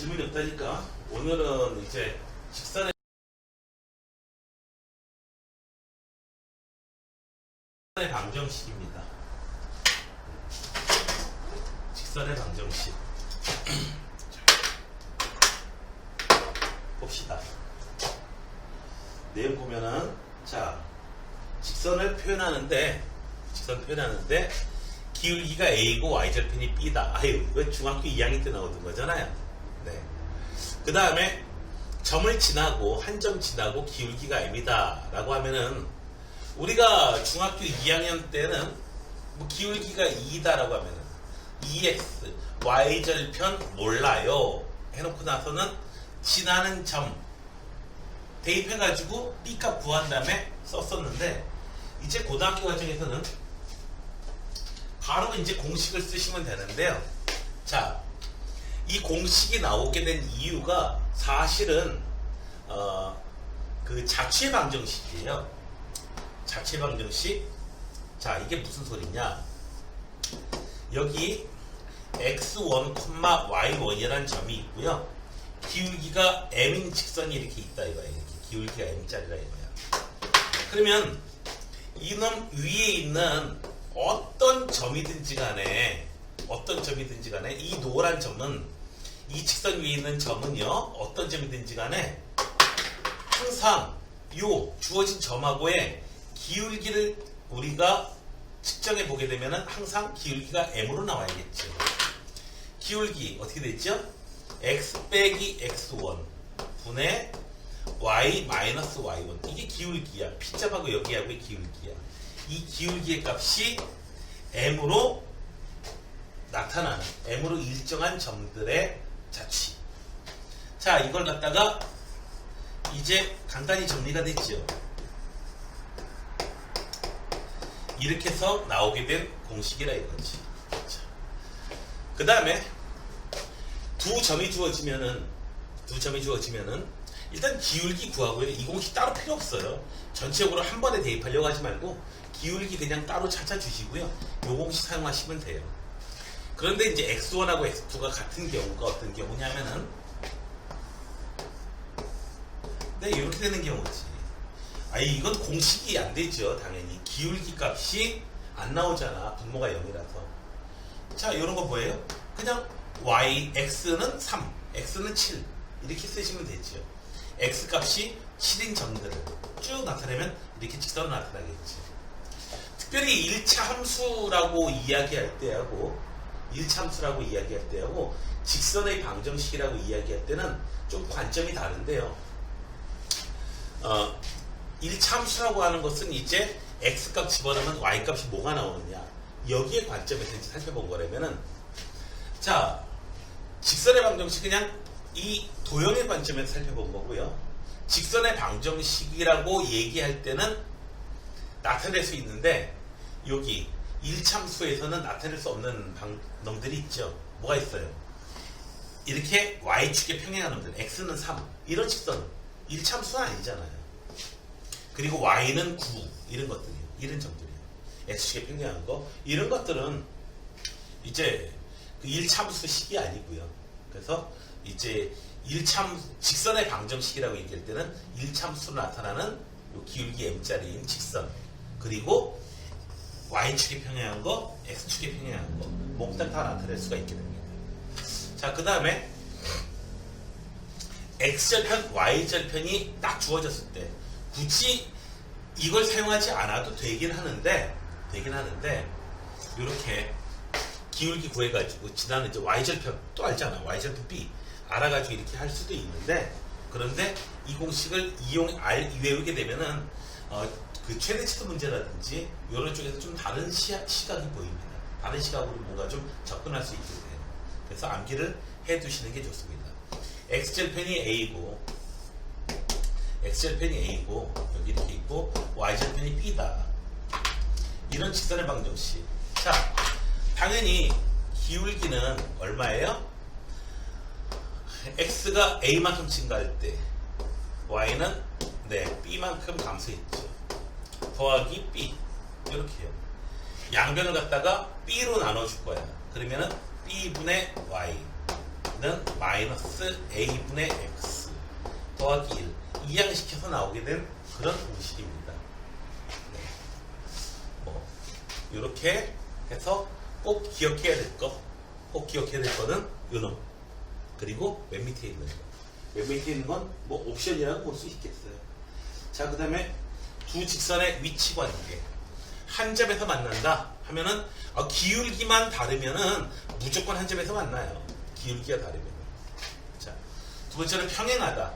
질문이 없다니까. 오늘은 이제 직선의 방정식입니다. 직선의 방정식. 봅시다. 내용 보면은, 자, 직선을 표현하는데 기울기가 A고 Y절편이 B다. 아유, 이거 중학교 2학년 때 나오던 거잖아요. 네. 그 다음에 점을 지나고, 한 점 지나고 기울기가 M이다 라고 하면은, 우리가 중학교 2학년 때는 뭐 기울기가 2다 라고 하면은 2x, Y절편 몰라요 해놓고 나서는 지나는 점 대입해가지고 B값 구한 다음에 썼었는데, 이제 고등학교 과정에서는 바로 이제 공식을 쓰시면 되는데요. 자, 이 공식이 나오게 된 이유가 사실은 그 자취의 방정식이에요. 자취의 방정식. 자, 이게 무슨 소리냐? 여기 x1, y1이라는 점이 있고요. 기울기가 m인 직선이 이렇게 있다 이거야. 이렇게 기울기가 m짜리라 이거야. 그러면 이놈 위에 있는 어떤 점이든지 간에 이 노란 점은, 이 직선 위에 있는 점은요, 어떤 점이든지 간에 항상 요 주어진 점하고의 기울기를 우리가 측정해 보게 되면은 항상 기울기가 m으로 나와야겠죠. 기울기 어떻게 됐죠? x 빼기 x1 분의 y 마이너스 y1. 이게 기울기야. P점하고 여기하고의 기울기야. 이 기울기의 값이 m으로 나타나는, m으로 일정한 점들의 자취. 자, 이걸 갖다가 이제 간단히 정리가 됐죠. 이렇게 해서 나오게 된 공식이라 이거지. 그 다음에 두 점이 주어지면은 일단 기울기 구하고요. 이 공식 따로 필요 없어요. 전체적으로 한 번에 대입하려고 하지 말고 기울기 그냥 따로 찾아주시고요. 요 공식 사용하시면 돼요. 그런데 이제 x1하고 x2가 같은 경우가 어떤 경우냐면은, 네, 이렇게 되는 경우지. 아니, 이건 공식이 안 되죠. 당연히 기울기 값이 안 나오잖아. 분모가 0이라서. 자, 이런 거 뭐예요? 그냥 y, x는 3, x는 7 이렇게 쓰시면 되죠. x 값이 7인 점들을 쭉 나타내면 이렇게 직선으로 나타나겠지. 특별히 1차 함수라고 이야기할 때하고 직선의 방정식이라고 이야기할 때는 좀 관점이 다른데요. 1차 함수라고 하는 것은 이제 x값 집어넣으면 y값이 뭐가 나오느냐, 여기에 관점에서 이제 살펴본 거라면은, 자, 직선의 방정식 그냥 이 도형의 관점에서 살펴본 거고요. 직선의 방정식이라고 얘기할 때는 나타낼 수 있는데, 여기 1참수에서는 나타낼 수 없는 놈들이 있죠. 뭐가 있어요? 이렇게 y축에 평행한 놈들, x는 3 이런 직선 1참수는 아니잖아요. 그리고 y는 9 이런 것들이에요. 이런 점들이에요. x축에 평행한 거, 이런 것들은 이제 그 1참수식이 아니고요. 그래서 이제 직선의 방정식이라고 얘기할 때는 1참수로 나타나는 요 기울기 m자리인 직선, 그리고 y축에 평행한 거, x축에 평행한 거 몽땅 다 나타낼 수가 있게 됩니다. 자, 그 다음에 x절편, y절편이 딱 주어졌을 때 굳이 이걸 사용하지 않아도 되긴 하는데 이렇게 기울기 구해가지고 지나는 이제 y절편 또 알잖아. y절편 b 알아가지고 이렇게 할 수도 있는데, 그런데 이 공식을 외우게 되면은 그 최대치수 문제라든지 이런 쪽에서 좀 다른 시각이 보입니다. 다른 시각으로 뭔가 좀 접근할 수 있게 돼요. 그래서 암기를 해두시는 게 좋습니다. x절편이 a고 여기 이렇게 있고 y절편이 b다. 이런 직선의 방정식. 자, 당연히 기울기는 얼마예요? x가 a만큼 증가할 때 y는 b만큼 감소했죠. 더하기 b 이렇게요. 양변을 갖다가 b로 나눠줄 거야. 그러면은 b분의 y 는 마이너스 a분의 x 더하기 1 이항시켜서 나오게 된 그런 공식입니다. 네. 이렇게 해서 꼭 기억해야 될 거는 요놈, 그리고 맨 밑에 있는 거. 맨 밑에 있는 건 뭐 옵션이라고 볼 수 있겠어요. 자, 그 다음에 두 직선의 위치 관계. 한 점에서 만난다 하면은 기울기만 다르면은 무조건 한 점에서 만나요. 기울기가 다르면. 자, 두 번째는 평행하다.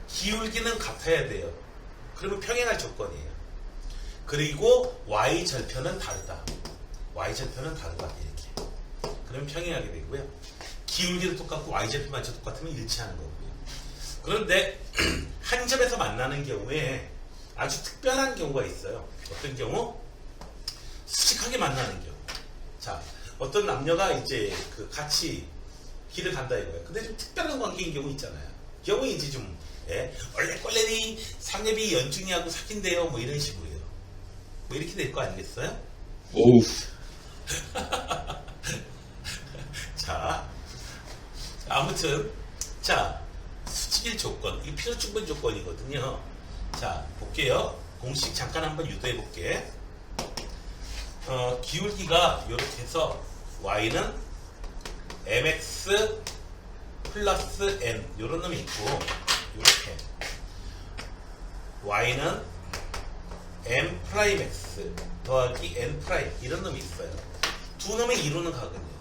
기울기는 같아야 돼요. 그러면 평행할 조건이에요. 그리고 y절편은 다르다. y절편은 다르다. 이렇게. 그러면 평행하게 되고요. 기울기도 똑같고 y절편만 똑같으면 일치하는 거고요. 그런데 한 점에서 만나는 경우에 아주 특별한 경우가 있어요. 어떤 경우? 수직하게 만나는 경우. 자, 어떤 남녀가 이제 그 같이 길을 간다 이거예요. 근데 좀 특별한 관계인 경우 있잖아요. 경우 이제 좀 원래 꼴레리 상엽이 연중이하고 사귄대요. 뭐 이런 식으로요. 뭐 이렇게 될 거 아니겠어요? 오우. 자, 아무튼 자, 수직일 조건, 이 필요 충분 조건이거든요. 자, 볼게요. 공식 잠깐 한번 유도해 볼게. 기울기가 이렇게 해서 y는 mx 플러스 n 이런 놈이 있고, 이렇게 y는 m 프라임 x 더하기 n 프라임 이런 놈이 있어요. 두 놈의 이루는 각은요.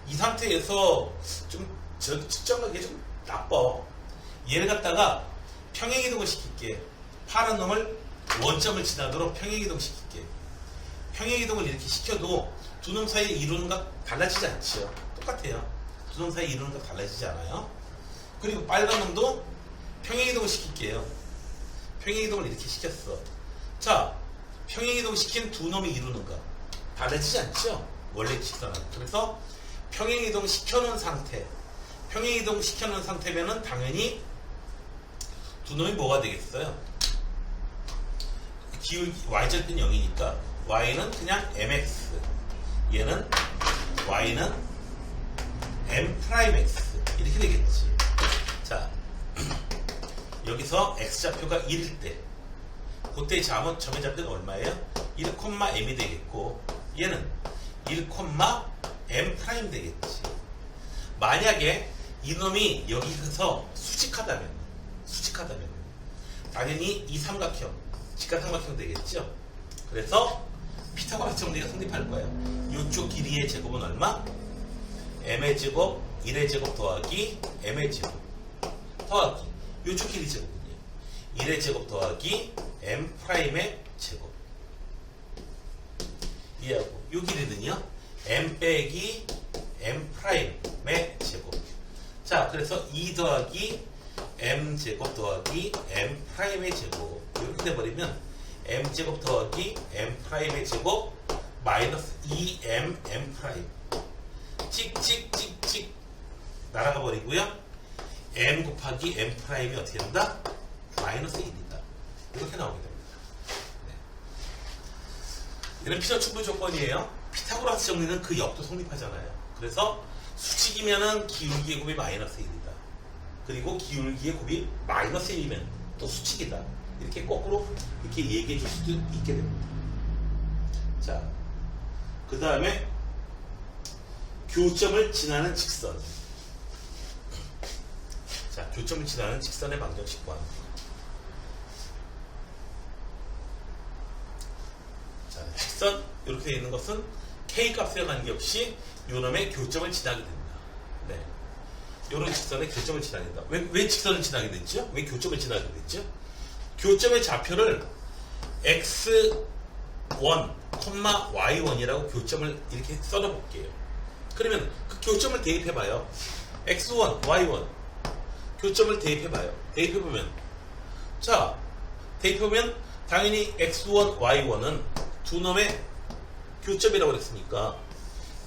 이 상태에서 좀 측정하기 좀 나빠. 얘를 갖다가 평행이동을 시킬게. 파란 놈을 원점을 지나도록 평행이동 시킬게. 평행이동을 이렇게 시켜도 두 놈 사이에 이루는 각 달라지지 않죠. 똑같아요. 두 놈 사이에 이루는 각 달라지지 않아요. 그리고 빨간 놈도 평행이동을 시킬게요. 평행이동을 이렇게 시켰어. 자, 평행이동 시킨 두 놈이 이루는 각 달라지지 않죠. 원래 직선은. 그래서 평행이동 시켜놓은 상태. 평행이동 시켜놓은 상태면은 당연히 두 놈이 뭐가 되겠어요? 기울기 y절편 0이니까 y는 그냥 mx, 얘는 y는 m 프라임 x 이렇게 되겠지. 자, 여기서 x좌표가 1일 때, 그때 점의 좌표는 얼마예요? 1,m이 되겠고, 얘는 1,m 프라임 되겠지. 만약에 이놈이 여기서 수직하다면 당연히 이 삼각형, 직각삼각형 되겠죠. 그래서 피타고라스 정리가 성립할 거예요. 이쪽 길이의 제곱은 얼마? m의 제곱 1의 제곱 더하기 m의 제곱 더하기 이쪽 길이 제곱은요. 1의 제곱 더하기 m 프라임의 제곱. 이해하고 이 길이는요. m 빼기 m 프라임의 제곱. 자, 그래서 2 더하기 m 제곱 더하기 m 프라임의 제곱 이렇게 돼버리면 m 제곱 더하기 m 프라임의 제곱 마이너스 2m m 프라임 찍찍찍찍 날아가 버리고요. m 곱하기 m 프라임이 어떻게 된다? 마이너스 1이다. 이렇게 나오게 됩니다. 네. 얘는 필요 충분 조건이에요. 피타고라스 정리는 그 역도 성립하잖아요. 그래서 수직이면은 기울기의 곱이 마이너스 1이다. 그리고 기울기의 곱이 마이너스 1이면 또 수직이다. 이렇게 거꾸로 이렇게 얘기해 줄 수도 있게 됩니다. 자, 그 다음에 교점을 지나는 직선. 자, 교점을 지나는 직선의 방정식과 자, 직선 이렇게 되어 있는 것은 k 값에 관계없이 요놈의 교점을 지나게 됩니다. 네. 요런 직선의 교점을 지나겠다. 왜 직선을 지나게 됐죠? 왜 교점을 지나게 됐죠? 교점의 좌표를 x1, y1이라고 교점을 이렇게 써놓을게요. 그러면 그 교점을 대입해봐요. x1, y1 교점을 대입해봐요. 대입해보면 자, 대입해보면 당연히 x1, y1은 두 놈의 교점이라고 그랬으니까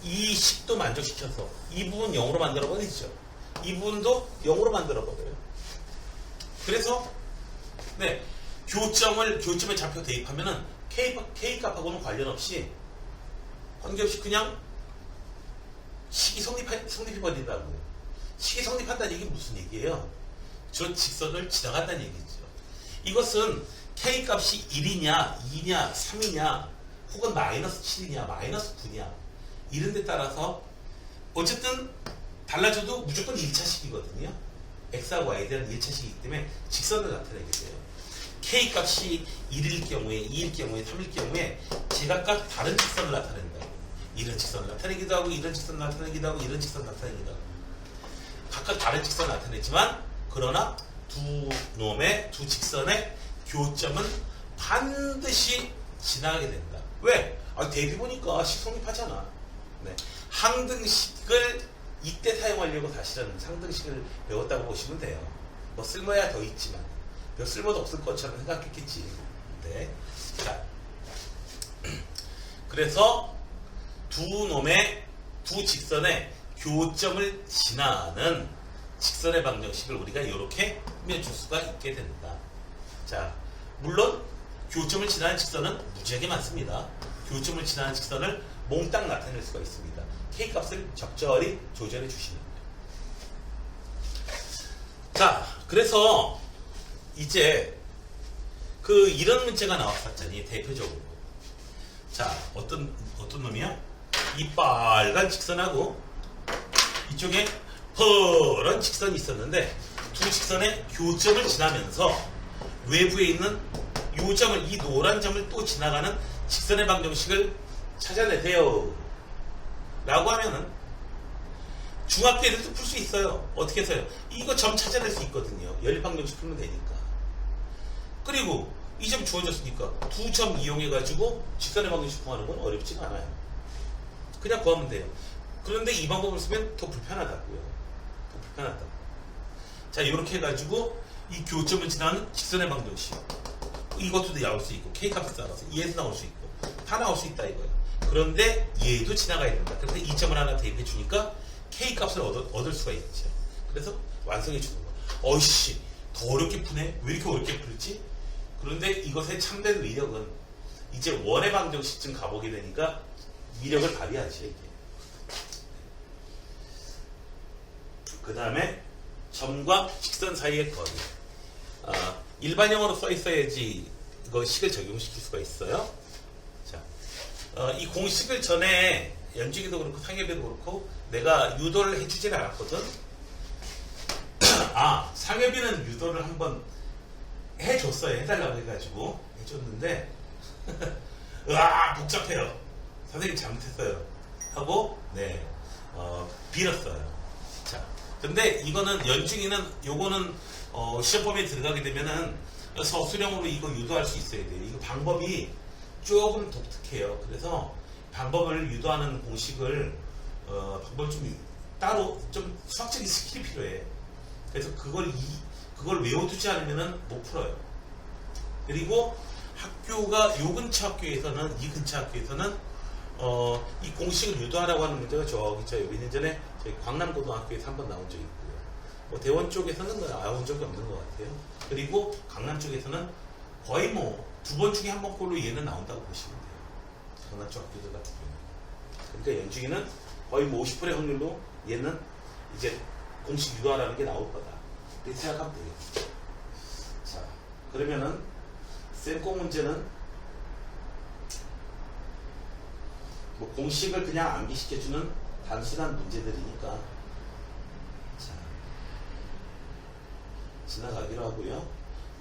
이 식도 만족시켜서 이 부분 0으로 만들어버리죠. 이 부분도 0으로 만들어버려요. 그래서 네, 교점의 좌표 대입하면은 K 값하고는 관계없이 그냥 식이 성립해버린다고. 식이 성립한다는 얘기는 무슨 얘기예요? 저 직선을 지나간다는 얘기죠. 이것은 K 값이 1이냐, 2냐, 3이냐, 혹은 마이너스 7이냐, 마이너스 9냐, 이런 데 따라서 어쨌든 달라져도 무조건 1차식이거든요. X하고 Y에 대한 1차식이기 때문에 직선을 나타내게 돼요. K 값이 1일 경우에, 2일 경우에, 3일 경우에 제각각 다른 직선을 나타낸다. 이런 직선을 나타내기도 하고, 이런 직선을 나타내기도 하고, 이런 직선을 나타내기도 하고. 각각 다른 직선을 나타내지만, 그러나 두 직선의 교점은 반드시 지나가게 된다. 왜? 대비 보니까 식 성립하잖아. 네. 항등식을 이때 사용하려고 사실은 상등식을 배웠다고 보시면 돼요. 뭐 쓸모야 더 있지만 별 쓸모도 없을 것처럼 생각했겠지. 네. 자, 그래서 두 직선의 교점을 지나는 직선의 방정식을 우리가 이렇게 꾸며줄 수가 있게 된다. 자, 물론 교점을 지나는 직선은 무지하게 많습니다. 교점을 지나는 직선을 몽땅 나타낼 수가 있습니다. K값을 적절히 조절해 주시면 돼요. 자, 그래서 이제 이런 문제가 나왔었잖니, 대표적으로. 자, 어떤 놈이야? 이 빨간 직선하고 이쪽에 파란 직선이 있었는데 두 직선의 교점을 지나면서 외부에 있는 요 점을, 이 노란 점을 또 지나가는 직선의 방정식을 찾아내세요 라고 하면은 중학교 애들도 풀 수 있어요. 어떻게 해서요? 이거 점 찾아낼 수 있거든요. 연립방정식 풀면 되니까. 그리고 이 점 주어졌으니까 두 점 이용해 가지고 직선의 방정식 구하는 건 어렵지가 않아요. 그냥 구하면 돼요. 그런데 이 방법을 쓰면 더 불편하다고요. 더 불편하다. 자, 이렇게 해가지고 이 교점을 지나는 직선의 방정식, 이것도 나올 수 있고, K값을 따라서 얘도 나올 수 있고, 다 나올 수 있다 이거예요. 그런데 얘도 지나가야 된다. 그래서 이 점을 하나 대입해 주니까 K값을 얻을 수가 있죠. 그래서 완성해 주는 거야. 어이씨, 더 어렵게 푸네? 왜 이렇게 어렵게 풀지? 그런데 이것의 참된 위력은 이제 원의 방정식쯤 가보게 되니까 위력을 발휘하지, 이게. 그 다음에 점과 직선 사이의 거리. 일반형으로 써 있어야지 이거 식을 적용시킬 수가 있어요. 자, 이 공식을 전에 연중이도 그렇고 상엽이도 그렇고 내가 유도를 해주질 않았거든. 상엽이는 유도를 한번 해줬어요. 해달라고 해가지고 해줬는데 으아 복잡해요. 선생님 잘못했어요 하고 빌었어요. 자, 근데 이거는 연중이는 요거는 시험 범위에 들어가게 되면은 서술형으로 이거 유도할 수 있어야 돼요. 이거 방법이 조금 독특해요. 그래서 방법을 유도하는 공식을 방법을 좀 따로 좀 수학적인 스킬이 필요해. 그래서 그걸 외워두지 않으면은 못 풀어요. 그리고 학교가 요 근처 학교에서는, 이 근처 학교에서는 이 공식을 유도하라고 하는 문제가 여기 있는 전에 저희 광남고등학교에서 한번 나온 적이 있고요. 대원 쪽에서는 나온 적이 없는 것 같아요. 그리고 강남 쪽에서는 거의 두 번 중에 한 번꼴로 얘는 나온다고 보시면 돼요. 강남 쪽 학교들 같은 경우는. 그러니까 연중에는 거의 50%의 확률로 얘는 이제 공식 유도하라는 게 나올 거다. 이렇게 생각하면 되겠죠. 자, 그러면은 쌤꼭 문제는 공식을 그냥 암기시켜주는 단순한 문제들이니까 자, 지나가기로 하고요.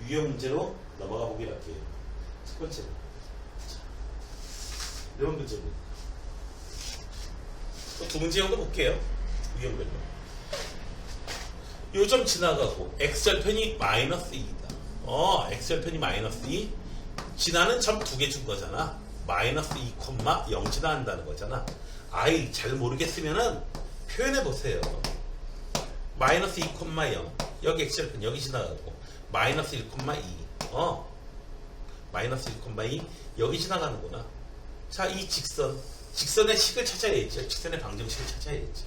유형 문제로 넘어가 보기로 할게요. 첫 번째로 이런 문제고 두 문제 정도 볼게요. 유형별로. 요점 지나가고 x절편이 마이너스 2이다. x절편이 마이너스 2 지나는 점 두 개 준 거잖아. 마이너스 2,0 지나간다는 거잖아. 잘 모르겠으면은 표현해 보세요. 마이너스 2,0 여기 x절편 여기 지나가고 마이너스 1,2 마이너스 1,2 여기 지나가는구나. 자, 이 직선의 식을 찾아야겠죠. 직선의 방정식을 찾아야겠죠.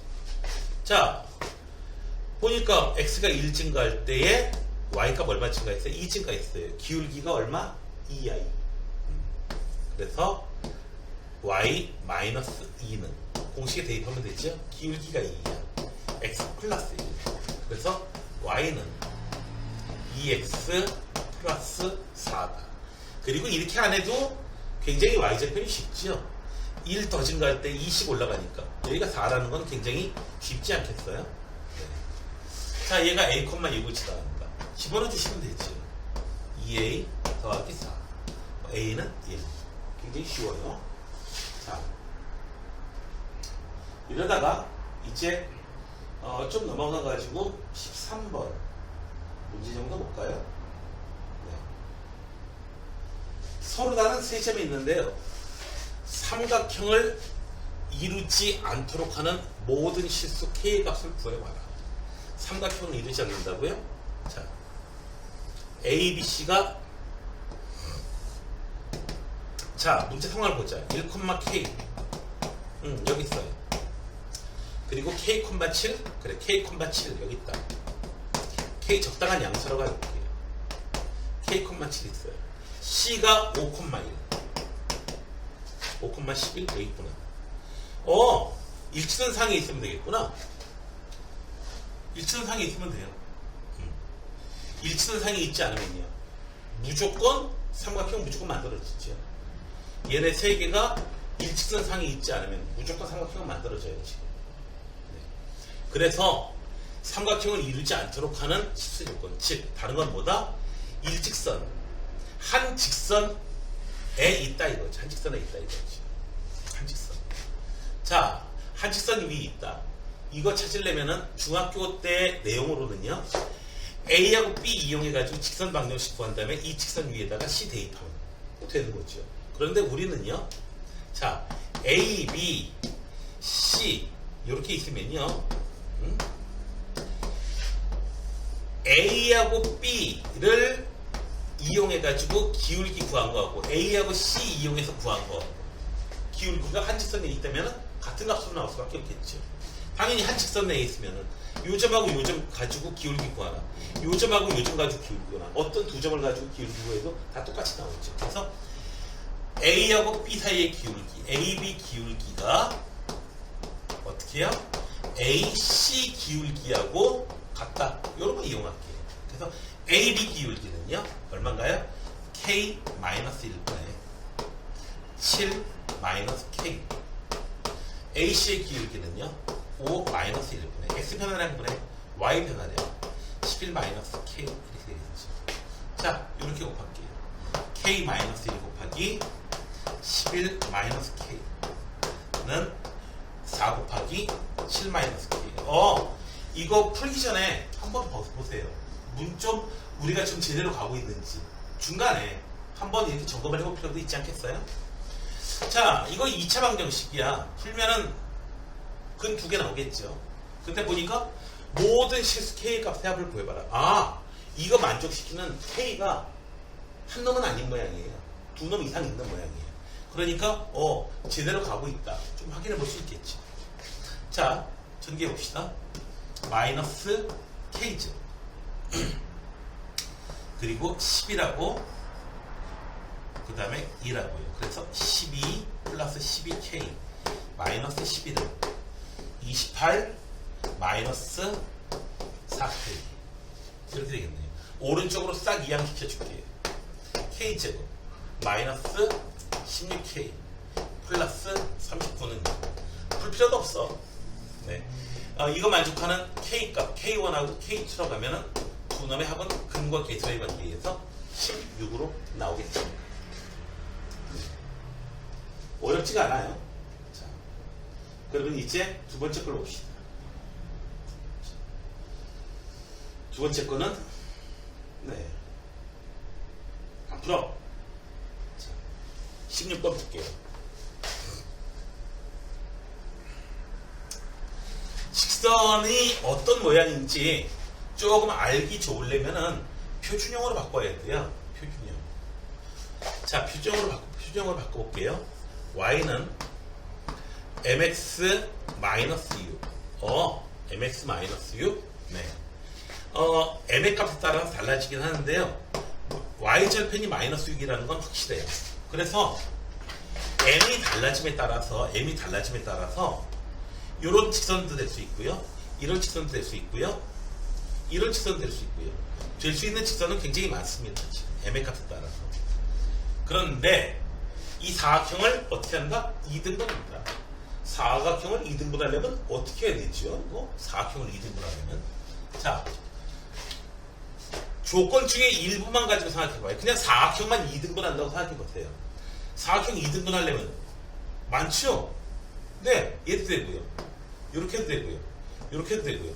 자, 보니까 x가 1 증가할 때에 y값 얼마 증가했어요? 2 증가했어요. 기울기가 얼마? 2i. 그래서 y 마이너스 2는 공식에 대입하면 되죠. 기울기가 2이야. x 플러스 1. 그래서 y는 2x 플러스 4다. 그리고 이렇게 안 해도 굉장히 y절편이 쉽죠. 1 더 증가할 때 2씩 올라가니까 여기가 4라는 건 굉장히 쉽지 않겠어요? 네. 자, 얘가 a, 6을 지나간다. 집어넣어 주시면 되죠. 2a 더하기 4. a는 1. 굉장히 쉬워요. 자, 이러다가 이제 좀 넘어가가지고 13번 문제 정도 볼까요? 네. 서로 다른 세 점이 있는데요. 삼각형을 이루지 않도록 하는 모든 실수 K의 값을 구해봐라. 삼각형을 이루지 않는다고요? 자, A, B, C가 자, 문제 상황을 보자. 1,K 여기 있어요. 그리고 K,7 그래, K,7 여기 있다. K 적당한 양수라고 해볼게요. K,7 있어요. C가 5,1 5,11 여기 있구나. 일치선상에 있으면 되겠구나. 일치선상에 있으면 돼요. 일치선상에 있지 않으면요, 무조건 삼각형 무조건 만들어지죠. 얘네 세 개가 일직선상에 있지 않으면 무조건 삼각형은 만들어져요 지금. 네. 그래서 삼각형을 이루지 않도록 하는 실수 조건, 즉 다른 건 뭐다? 일직선, 한 직선에 있다 이거지. 한 직선에 있다 이거지. 한 직선. 자, 한 직선 위에 있다. 이거 찾으려면은 중학교 때 내용으로는요, A하고 B 이용해가지고 직선 방정식 구한 다음에 이 직선 위에다가 C 대입하면 되는 거죠. 그런데 우리는요, 자, A, B, C 이렇게 있으면요, A하고 B를 이용해가지고 기울기 구한 거하고 A하고 C 이용해서 구한 거, 기울기가 한 직선에 있다면 같은 값으로 나올 수밖에 없겠죠. 당연히 한 직선 내에 있으면은 요 점하고 요 점 가지고 기울기 구하나, 요 점하고 요 점 가지고 기울기 구하나, 어떤 두 점을 가지고 기울기 구해도 다 똑같이 나오죠. 그래서 A하고 B 사이의 기울기, AB 기울기가 어떻게 해요? AC 기울기하고 같다. 이런 거 이용할게요. 그래서 AB 기울기는요, 얼마인가요? K-1분의 7 K. AC의 기울기는요, 5-1분의 X 변화량분의 Y 변화량 11 K 이렇게 되겠죠. 자, 이렇게 곱할게요. K-1 곱하기 11 K는 4 곱하기 7 K. 이거 풀기 전에 한번 보세요. 문 좀 우리가 좀 제대로 가고 있는지 중간에 한번 이렇게 점검을 해볼 필요도 있지 않겠어요? 자, 이거 2차 방정식이야. 풀면은 근 2개 나오겠죠. 근데 보니까 모든 실수 K의 값의 합을 구해봐라. 이거 만족시키는 K가 한 놈은 아닌 모양이에요. 두 놈 이상 있는 모양이에요. 그러니까 제대로 가고 있다. 좀 확인해 볼 수 있겠지. 자, 전개해 봅시다. 마이너스 K죠. 그리고 10이라고, 그 다음에 2라고요. 그래서 12 플러스 12K 마이너스 11은 28 마이너스 4K 이렇게 되겠네요. 오른쪽으로 싹 이항시켜줄게요. K제곱 마이너스 16K 플러스 39는 풀 필요도 없어. 네. 이거 만족하는 K값 K1하고 K2로 가면은 두 놈의 합은 근과 계수의 관계에 의해서 16으로 나오겠죠. 어렵지가 않아요. 자, 그러면 이제 두 번째 걸 봅시다. 두 번째 거는 앞으로 16번 볼게요. 직선이 어떤 모양인지 조금 알기 좋으려면은 표준형으로 바꿔야 돼요. 표준형. 자, 표준형으로 바꿔볼게요. y는 mx-u. mx-u. 네. m의 값에 따라서 달라지긴 하는데요. y절편이 마이너스 6이라는 건 확실해요. 그래서 m이 달라짐에 따라서 이런 직선도 될 수 있고요. 이런 직선도 될 수 있고요. 이런 직선도 될 수 있고요. 될 수 있는 직선은 굉장히 많습니다. 지금 m의 값에 따라서. 그런데 이 사각형을 어떻게 한다? 2등분합니다. 사각형을 2등분하려면 어떻게 해야 되죠? 사각형을 2등분하려면 자, 조건 중에 일부만 가지고 생각해봐요. 그냥 사각형만 2등분한다고 생각해보세요. 사각형 2등분 하려면 많죠? 네, 얘도 되고요. 이렇게 해도 되고요. 이렇게 해도 되고요.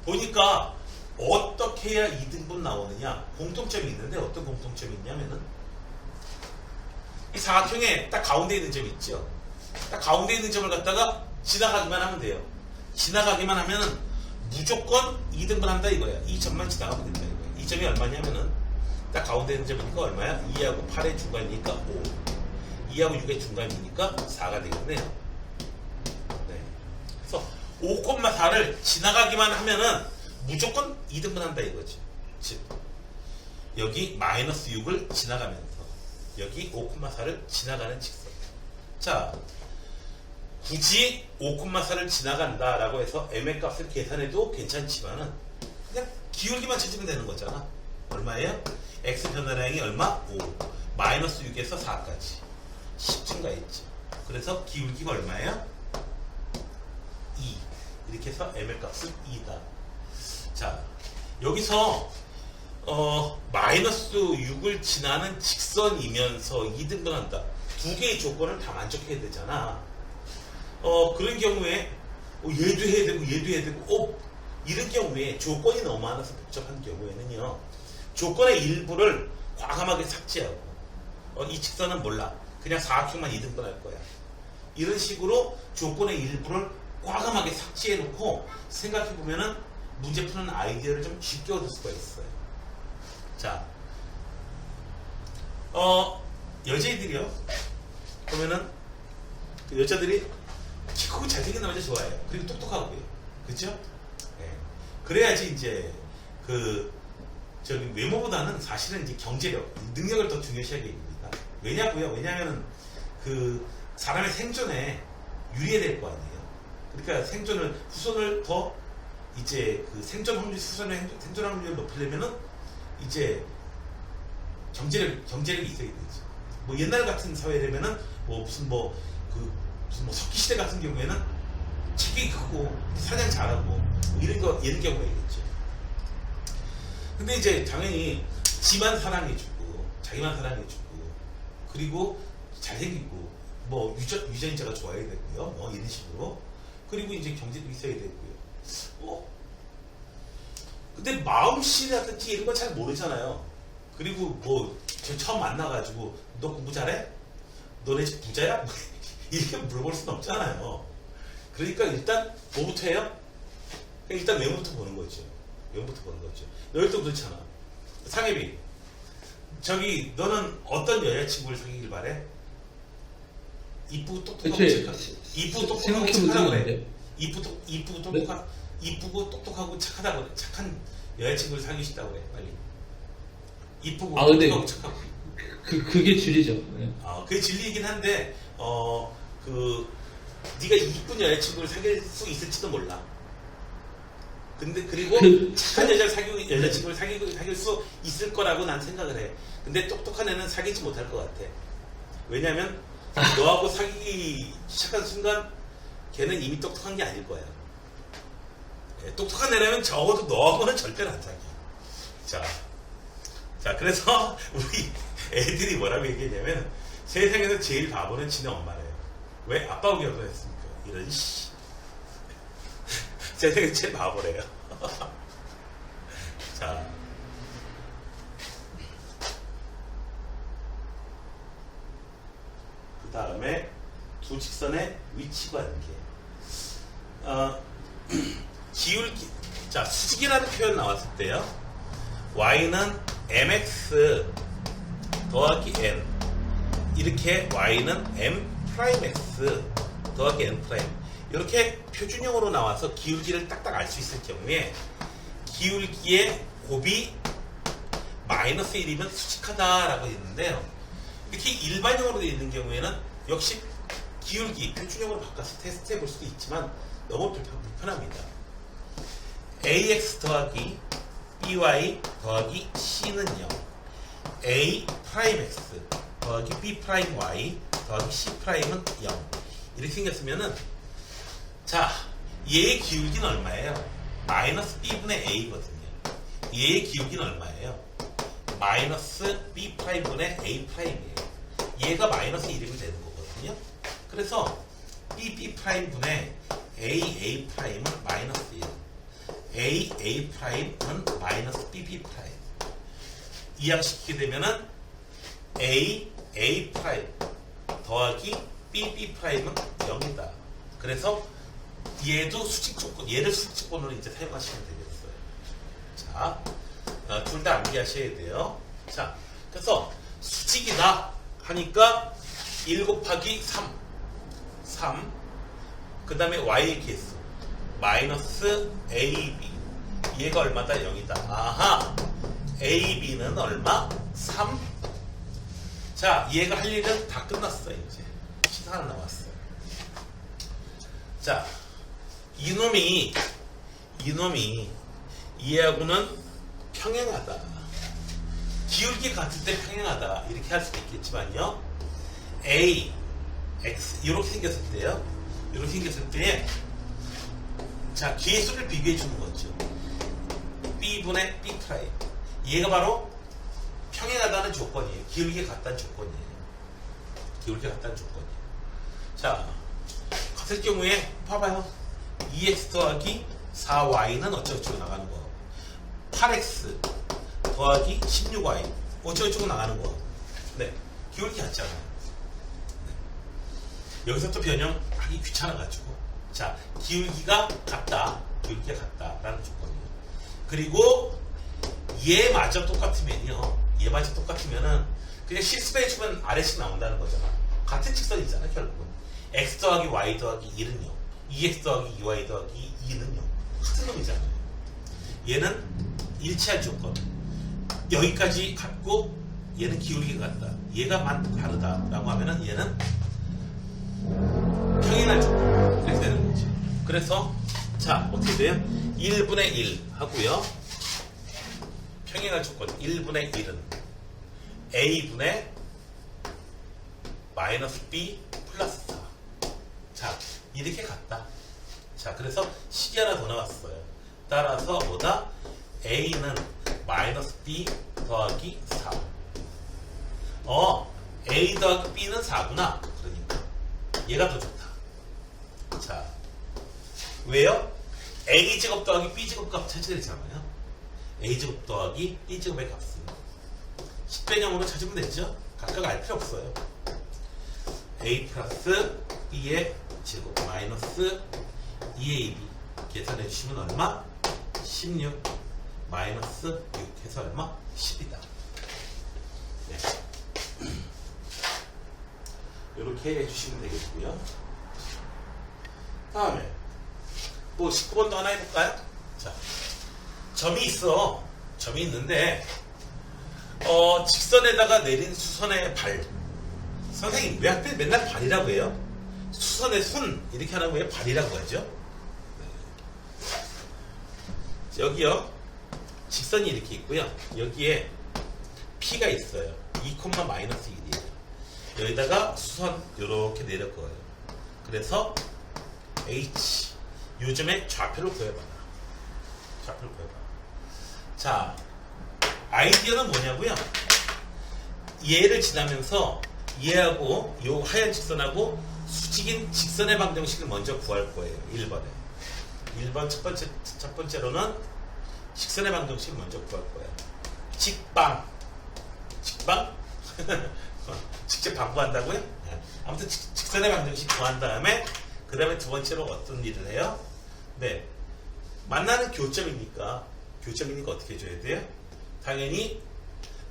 보니까 어떻게 해야 2등분 나오느냐? 공통점이 있는데 어떤 공통점이 있냐면은 이 사각형에 딱 가운데 있는 점이 있죠. 딱 가운데 있는 점을 갖다가 지나가기만 하면 돼요. 지나가기만 하면은 무조건 2등분 한다 이거야. 이 점만 지나가면 된다 이거야. 이 점이 얼마냐면은 딱 가운데 있는 점이니까 얼마야? 2하고 8의 중간이니까 5. 2하고 6의 중간이니까 4가 되겠네요. 네. 그래서 5,4를 지나가기만 하면은 무조건 2등분 한다 이거지. 즉 여기 마이너스 6을 지나가면서 여기 5,4를 지나가는 직선. 자, 굳이 5,4를 지나간다라고 해서 m의 값을 계산해도 괜찮지만은 그냥 기울기만 찾으면 되는 거잖아. 얼마예요? x 변화량이 얼마? 5. 마이너스 6에서 4까지 10 증가했지. 그래서 기울기가 얼마예요? 2. 이렇게 해서 m의 값은 2다. 자, 여기서 마이너스 6을 지나는 직선이면서 2등분한다. 두 개의 조건을 다 만족해야 되잖아. 그런 경우에 얘도 해야 되고 얘도 해야 되고 이런 경우에 조건이 너무 많아서 복잡한 경우에는요. 조건의 일부를 과감하게 삭제하고 이 직선은 몰라. 그냥 사각형만 2등분 할 거야. 이런 식으로 조건의 일부를 과감하게 삭제해놓고 생각해보면은 문제 푸는 아이디어를 좀 쉽게 얻을 수가 있어요. 자, 여자애들이요. 보면은 그 여자들이 키 크고 잘생긴 남자 좋아해요. 그리고 똑똑하고요. 그죠? 네. 그래야지 이제 외모보다는 사실은 이제 경제력, 능력을 더 중요시하게 됩니다. 왜냐고요? 왜냐하면 사람의 생존에 유리해야 될 거 아니에요. 그러니까 후손을 더 이제 생존 확률을 높이려면은 이제 경제력이 있어야 되지. 뭐 옛날 같은 사회라면은 무슨 석기 시대 같은 경우에는 체격이 크고 사냥 잘하고 이런 경우가 있겠죠. 근데 이제 당연히 지만 사랑해주고 자기만 사랑해주고 그리고 잘생기고 유전자가 좋아야 되고요. 이런 식으로. 그리고 이제 경제도 있어야 되고요. 근데 마음씨라든지 이런 거 잘 모르잖아요. 그리고 저 처음 만나가지고 너 공부 잘해? 너네 집 부자야? 이렇게 물어볼 수는 없잖아요. 그러니까 일단 뭐부터 해요? 일단 외모부터 보는 거죠. 너희도 그렇잖아. 상혜비, 너는 어떤 여자친구를 사귀길 바래? 이쁘고 똑똑하고 착하다고 착한 여자친구를 사귀고 싶다고 그래. 빨리. 이쁘고 똑똑하고 착하고. 그게 진리죠. 네. 그게 진리이긴 한데 네가 이쁜 여자친구를 사귈 수 있을지도 몰라. 그리고 착한 여자친구를 사귈 수 있을 거라고 난 생각을 해. 근데 똑똑한 애는 사귀지 못할 것 같아. 왜냐면 너하고 사귀기 시작한 순간 걔는 이미 똑똑한 게 아닐 거야. 똑똑한 애라면 적어도 너하고는 절대로 안 사귀어. 자, 그래서 우리 애들이 뭐라고 얘기했냐면 세상에서 제일 바보는 지네 엄마래요. 왜? 아빠하고 결혼했으니까. 이런 세상에서 제일 바보래요. 자, 그 다음에 두 직선의 위치 관계. 기울기. 자, 수직이라는 표현 나왔을 때요. y는 mx 더하기 n. 이렇게 y는 m'x 더하기 n'. 이렇게 표준형으로 나와서 기울기를 딱딱 알 수 있을 경우에 기울기의 곱이 마이너스 1이면 수직하다라고 했는데요. 이렇게 일반형으로 되어 있는 경우에는 역시 기울기 표준형으로 바꿔서 테스트해 볼 수도 있지만 너무 불편합니다. ax 더하기 by 더하기 c는요, a 프라임 x 더하기 b 프라임 y 더하기 c 프라임은 0 이렇게 생겼으면은, 자, 얘의 기울기는 얼마예요? 마이너스 b분의 a거든요. 얘의 기울기는 얼마예요? 마이너스 b 프라임분의 a 프라임이에요. 얘가 마이너스 1이면 되는 거거든요. 그래서 b 프라임분의 a 프라임은 마이너스 1, a 프라임은 마이너스 b 프라임. 이항시키게 되면은 a 프라임 더하기 b 프라임은 0이다. 그래서 얘도 수직 조건, 얘를 수직 조건으로 이제 사용하시면 되겠어요. 자, 둘 다 암기하셔야 돼요. 자, 그래서 수직이다 하니까 1 곱하기 3. 그 다음에 y의 개수 마이너스 ab. 얘가 얼마다? 0이다. 아하, ab는 얼마? 3. 자, 얘가 할 일은 다 끝났어요. 이제 시사 하나 남았어요. 자, 이놈이 얘하고는 평행하다. 기울기 같을 때 평행하다. 이렇게 할 수도 있겠지만요. a, x 이렇게 생겼을 때요. 이렇게 생겼을 때에, 자, 개수를 비교해 주는 거죠. b분의 b 프라임. 얘가 바로 평행하다는 조건이에요. 기울기가 같다는 조건이에요. 기울기가 같다는 조건이에요. 자, 같을 경우에 봐봐요. 2x 더하기 4y는 어쩌고저쩌고 나가는 거. 8x 더하기 16y 어쩌고저쩌고 나가는 거. 네, 기울기 같잖아요. 네. 여기서 또 변형하기 귀찮아가지고, 자, 기울기가 같다. 기울기가 같다라는 조건이에요. 그리고 얘마저 똑같으면요. 얘마저 똑같으면은 그냥 실습해주면 아래씩 나온다는 거잖아. 같은 직선이잖아, 결국은. x 더하기 y 더하기 1은요. 2x 더하기 2y 더하기 2는요. 같은 놈이잖아요. 얘는 일치할 조건. 여기까지 같고 얘는 기울기가 같다. 얘가만 다르다라고 하면은 얘는 평행할 조건. 이렇게 되는 거지. 그래서 자, 어떻게 돼요? 1분의 1 하고요. 평행할 조건 1분의 1은 a분의 마이너스 b 플러스 4. 자, 이렇게 갔다. 자, 그래서 식이 하나 더 나왔어요. 따라서 뭐다? a는 마이너스 b 더하기 4. a 더하기 b는 4구나. 그러니까 얘가 더 좋다. 자, 왜요? a제곱 더하기 b제곱 값 찾아야 되잖아요. a제곱 더하기 b제곱의 값은 10변형으로 찾으면 되죠. 각각 알 필요 없어요. a 플러스 b의 제곱 마이너스 2ab 계산해 주시면 얼마? 16 마이너스 6 해서 얼마? 10이다. 네. 이렇게 해주시면 되겠고요. 다음에 뭐 19번도 하나 해볼까요? 자, 점이 있어. 점이 있는데 직선에다가 내린 수선의 발. 선생님 왜 하필 맨날 발이라고 해요? 수선의 손 이렇게 하는 거에 발이라고 하죠. 여기요, 직선이 이렇게 있고요. 여기에 P가 있어요. 2, 마이너스 1이에요. 여기다가 수선 이렇게 내릴 거예요. 그래서 H 요즘에 좌표를 구해봐라. 좌표를 구해봐라. 자, 아이디어는 뭐냐고요? 얘를 지나면서 얘하고 요 하얀 직선하고 수직인 직선의 방정식을 먼저 구할 거예요. 1번에. 1번 첫 번째로는 직선의 방정식을 먼저 구할 거예요. 직방. 직접 방구한다고요? 네. 아무튼 직선의 방정식 구한 다음에 그 다음에 두 번째로 어떤 일을 해요? 네, 만나는 교점이니까 어떻게 해줘야 돼요? 당연히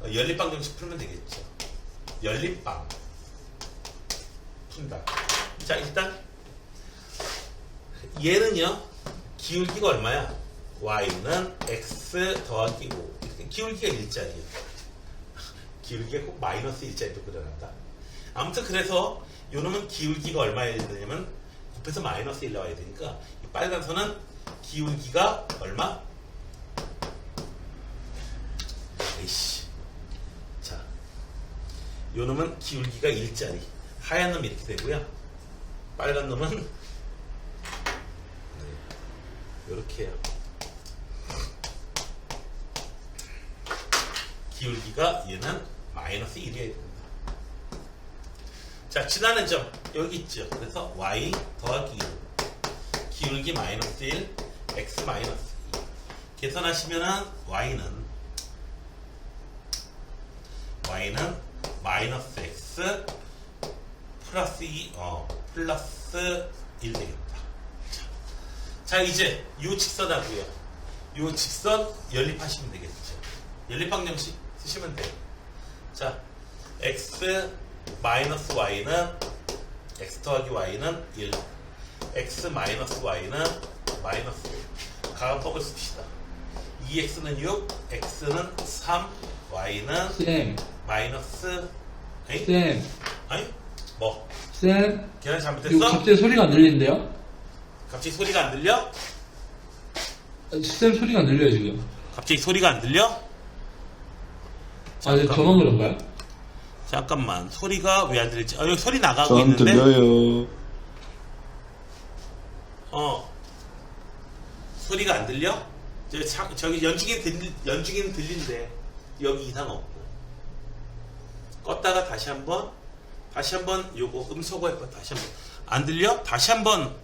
연립방정식 풀면 되겠죠. 연립방 푼다. 자, 일단 얘는요, 기울기가 얼마야? y는 x 더하기 5. 기울기가 일자리예요. 기울기가 꼭 마이너스 일자리로 그려놨다. 아무튼 그래서 요놈은 기울기가 얼마여야 되냐면 곱해서 마이너스 1 나와야 되니까 이 빨간 선은 기울기가 얼마? 에이씨. 자, 요놈은 기울기가 일자리. 하얀 놈이 이렇게 되고요. 빨간 놈은 이렇게 해요. 기울기가 얘는 마이너스 1이어야 됩니다. 자, 지나는 점 여기 있죠. 그래서 y 더하기 1 기울기 마이너스 1 x 마이너스 2 계산하시면은 y는 마이너스 x 플러스 2 플러스 1 되겠다. 자, 이제 요 직선하고요. 요 직선 연립하시면 되겠죠. 연립방정식 쓰시면 돼요. 자, x 마이너스 y는 x 더하기 y는 1 x 마이너스 y는 마이너스 1 가감법을 씁시다. 2x는 6 x는 3 y는 쌤, 마이너스 에이? 쌤, 아니? 뭐? 쌤, 계산 이거 잘못했어? 갑자기 소리가 안 들리는데요? 갑자기 소리가 안 들려? 쌤 소리가 안 들려요 지금. 갑자기 소리가 안 들려? 아, 네, 저만 그런가요? 잠깐만, 소리가 왜 안 들릴지. 여기 소리 나가고 전 있는데. 들려요. 소리가 안 들려? 저기 연중이는 들린대. 여기 이상 없고. 껐다가 다시 한번 요거 음소거 해봐. 다시 한번. 안 들려? 다시 한번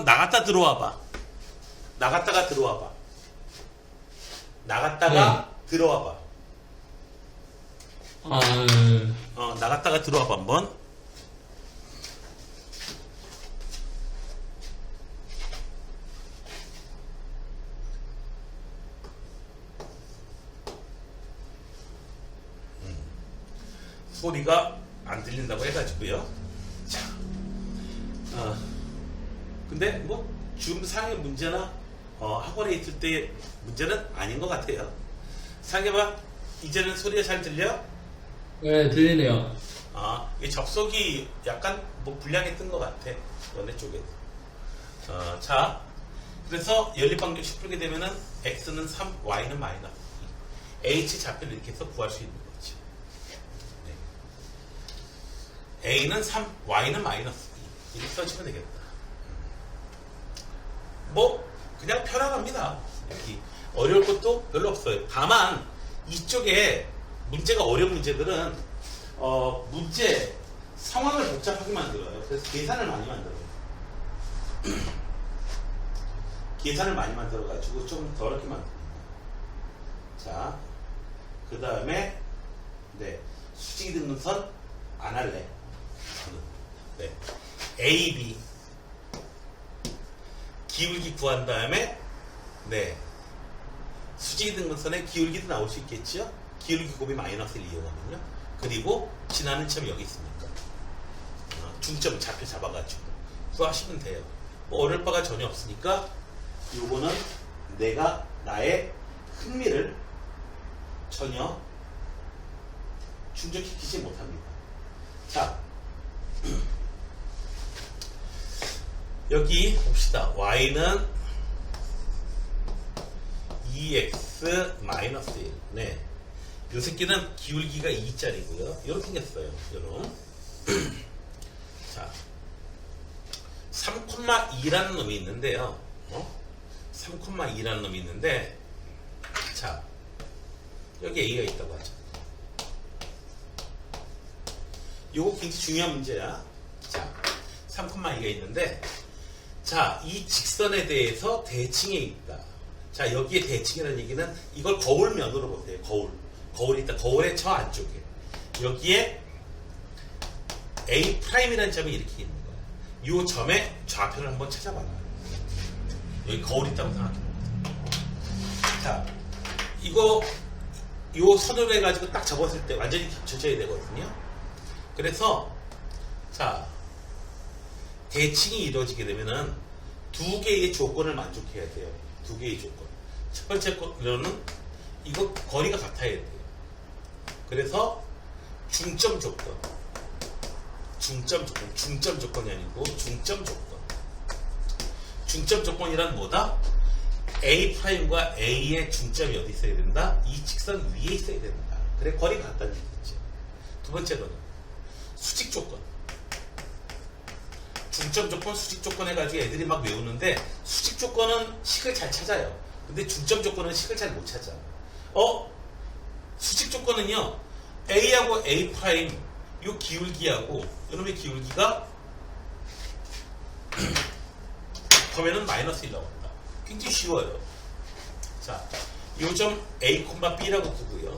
나갔다 들어와봐. 나갔다가 들어와봐. 나갔다가 들어와봐. 아, 네. 나갔다가 들어와봐 한번. 소리가 안 들린다고 해가지고요. 자, 근데 뭐 줌상의 문제나 학원에 있을 때 문제는 아닌 것 같아요. 상해봐. 이제는 소리가 잘 들려? 네, 들리네요. 이 접속이 약간 뭐 불량이 뜬 것 같아. 너네 쪽에도. 자, 그래서 연립방정식 풀게 되면은 x는 3, y는 마이너스 2. h 좌표를 이렇게 해서 구할 수 있는 거지. 네. a는 3, y는 마이너스 2. 이렇게 써주면 되겠다. 뭐 그냥 편안합니다. 여기 어려울 것도 별로 없어요. 다만 이쪽에 문제가 어려운 문제들은 문제 상황을 복잡하게 만들어요. 그래서 계산을 많이 만들어요. 계산을 많이 만들어가지고 좀 더 어렵게 만듭니다. 자, 그 다음에 수직이 등는 선 안 할래. 네. A, B 기울기 구한 다음에 수직이 등분선의 기울기도 나올 수 있겠죠. 기울기 곱이 마이너스를 이용하면요. 그리고 지나는 점이 여기 있으니까 중점 좌표 잡아가지고 구하시면 돼요. 뭐 어려울 바가 전혀 없으니까 요거는 내가 나의 흥미를 전혀 충족시키지 못합니다. 자, 여기 봅시다. y는 2x-1. 네. 요 새끼는 기울기가 2짜리고요. 요렇게 생겼어요. 요런. 자, 3,2라는 놈이 있는데요. 3,2라는 놈이 있는데, 자, 여기 a가 있다고 하죠. 요거 굉장히 중요한 문제야. 자, 3,2가 있는데, 자, 이 직선에 대해서 대칭에 있다. 자, 여기에 대칭이라는 얘기는 이걸 거울면으로 보세요. 거울이 있다. 거울의 저 안쪽에. 여기에 A'이라는 점이 이렇게 있는 거야. 이 점의 좌표를 한번 찾아봐라. 여기 거울이 있다고 생각해봅니다. 자, 이거 요 선으로 해가지고 딱 접었을 때 완전히 겹쳐져야 되거든요. 그래서 자, 대칭이 이루어지게 되면은 두 개의 조건을 만족해야 돼요. 두 개의 조건. 첫 번째 거는 이거 거리가 같아야 돼요. 그래서 중점 조건이 아니고 중점 조건. 중점 조건이란 뭐다? A'과 A의 중점이 어디 있어야 된다? 이 직선 위에 있어야 된다. 그래 거리가 같다는 얘기죠. 두 번째로는 수직 조건. 중점 조건, 수직 조건 해가지고 애들이 막 외우는데 수직 조건은 식을 잘 찾아요. 근데 중점 조건은 식을 잘 못 찾아. 수직 조건은요, A하고 A 프라임 요 기울기하고 이놈의 기울기가 그러면은 마이너스 1 나온다. 굉장히 쉬워요. 자, 요점 A, B라고 두고요.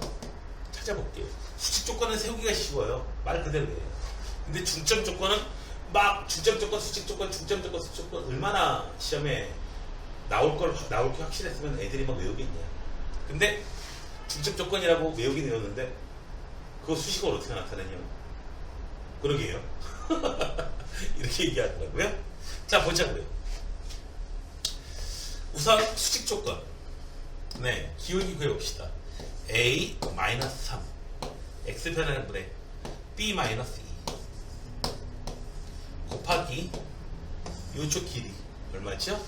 찾아볼게요. 수직 조건은 세우기가 쉬워요. 말 그대로예요. 근데 중점 조건은 막 중점 조건, 수직 조건, 중점 조건, 수직 조건 얼마나 시험에 나올 게 확실했으면 애들이 막 외우겠냐. 근데 중점 조건이라고 외우긴 외웠는데 그거 수식어로 어떻게 나타내냐. 그러게요. 이렇게 얘기하더라고요. 자, 보자고요. 우선 수직 조건. 네, 기울기 구해봅시다. A-3 x 변하는 분의 B-2 곱하기 요쪽 길이 얼마죠?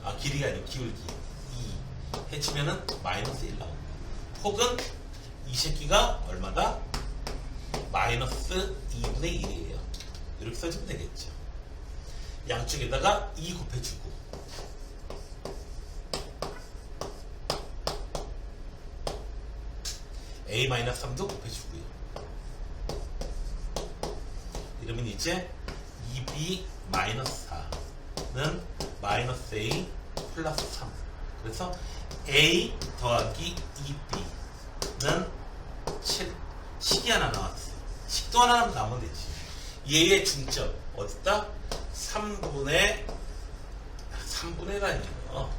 아, 길이가 아니고 기울기 2 해치면은 마이너스 1 나옵니다. 혹은 이 새끼가 얼마다? 마이너스 2분의 1이에요. 이렇게 써주면 되겠죠. 양쪽에다가 2 곱해주고 A-3도 곱해주고요. 이러면 이제 2B-4는 마이너스 A 플러스 3. 그래서 A 더하기 2B는 7. 식이 하나 나왔어요. 식도 하나 나오면 되지. 얘의 중점 어딨다? 3분의라니요.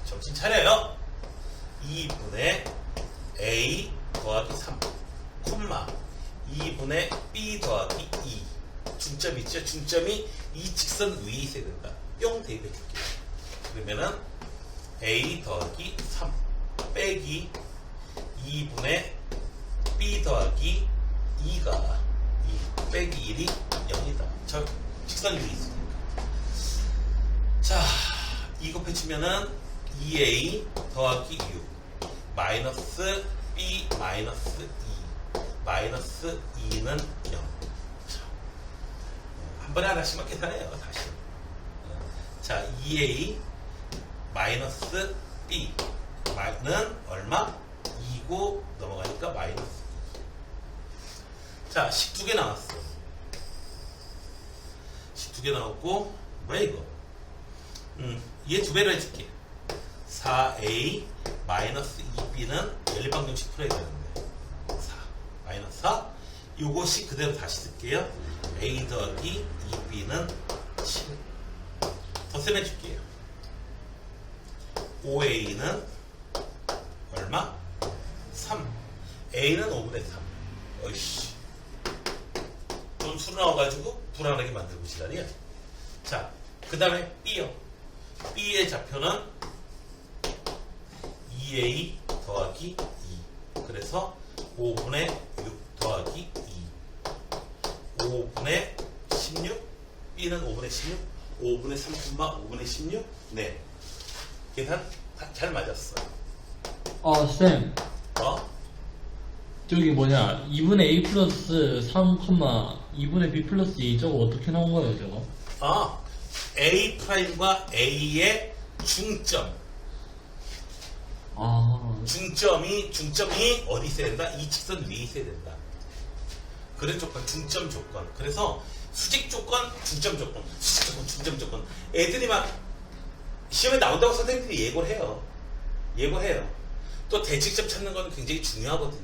정신 차려요. 2분의 A 더하기 3 콤마 2분의 B 더하기 2 중점 있죠? 중점이 이 직선 위에 있어야 된다. 뿅 대입해 줄게요. 그러면은 A 더하기 3 빼기 2분의 B 더하기 2가 2 빼기 1이 0이다. 저 직선 위에 있으니까. 자, 2 곱해주면은 2A 더하기 6 마이너스 B 마이너스 2 마이너스 2는 0. 자, 한 번에 하나씩만 계산해요. 다시. 자, 2A 마이너스 B는 얼마? 2고 넘어가니까 마이너스 2. 자, 식 두 개 나왔어. 식 두 개 나왔고 뭐야 이거? 얘 두 배로 해줄게. 4A 마이너스 2B는 연립방정식 풀어야 되는데 4 마이너스 4 요것이 그대로 다시 쓸게요. A 더하기 2B는 7. 더 셈해줄게요. 5A는 얼마? 3. A는 5분의 3. 어이씨, 돈 수로 나와가지고 불안하게 만들고 지랄이야. 자, 그 다음에 B요. B의 좌표는 2A 더하기 2. 그래서 5분의 6 더하기 2. 5분의 16. B는 5분의 16. 5분의 3, 5분의 16. 네. 계산 잘 맞았어. 아, 쌤. 저기 뭐냐, 2분의 A 플러스 3, 2분의 B 플러스 2 저거 어떻게 나온 거예요, 저거? A 프라임과 A의 중점. 중점이 어디 있어야 된다? 이 직선 위에 있어야 된다. 그런 조건, 중점 조건. 그래서 수직 조건, 중점 조건, 수직 조건, 중점 조건. 애들이 막 시험에 나온다고 선생님들이 예고를 해요. 또 대칭점 찾는 건 굉장히 중요하거든요.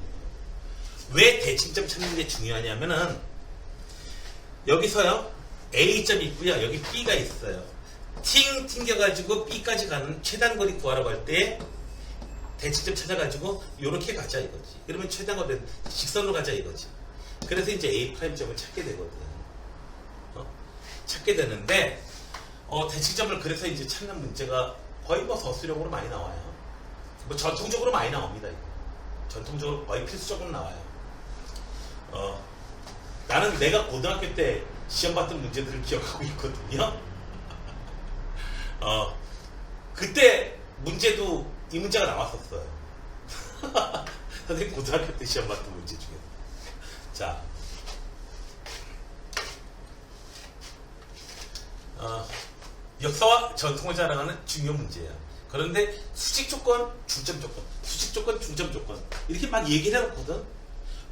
왜 대칭점 찾는 게 중요하냐면은 여기서요 A점이 있고요, 여기 B가 있어요. 튕겨가지고 B까지 가는 최단거리 구하라고 할 때 대칭점 찾아가지고 요렇게 가자 이거지. 그러면 최단거리 직선으로 가자 이거지. 그래서 이제 A 프라임점을 찾게 되거든. 찾게 되는데 대칭점을 그래서 이제 찾는 문제가 거의 뭐 서술형으로 많이 나와요. 뭐 전통적으로 많이 나옵니다. 이거. 전통적으로 거의 필수적으로 나와요. 나는 내가 고등학교 때 시험 봤던 문제들을 기억하고 있거든요. 그때 문제도 이 문제가 나왔었어요. 선생님 고등학교 때 시험 봤던 문제 중에. 자, 역사와 전통을 자랑하는 중요 문제야. 그런데 수직 조건, 중점 조건, 수직 조건, 중점 조건 이렇게 막 얘기를 해놓거든.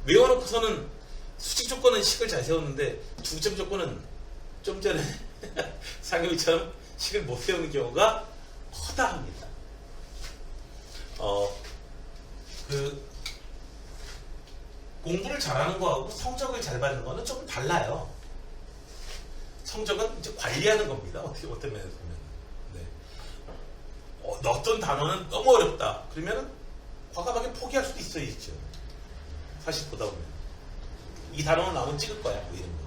외워놓고서는 수직 조건은 식을 잘 세웠는데 중점 조건은 좀 전에 상용이처럼 식을 못 세우는 경우가 허다합니다. 공부를 잘하는 거하고 성적을 잘 받는 거는 조금 달라요. 성적은 이제 관리하는 겁니다. 어떤 면에서 보면. 네. 어떤 단어는 너무 어렵다. 그러면 과감하게 포기할 수도 있어야죠. 사실 보다 보면. 이 단어는 나오면 찍을 거야. 뭐 이런 거.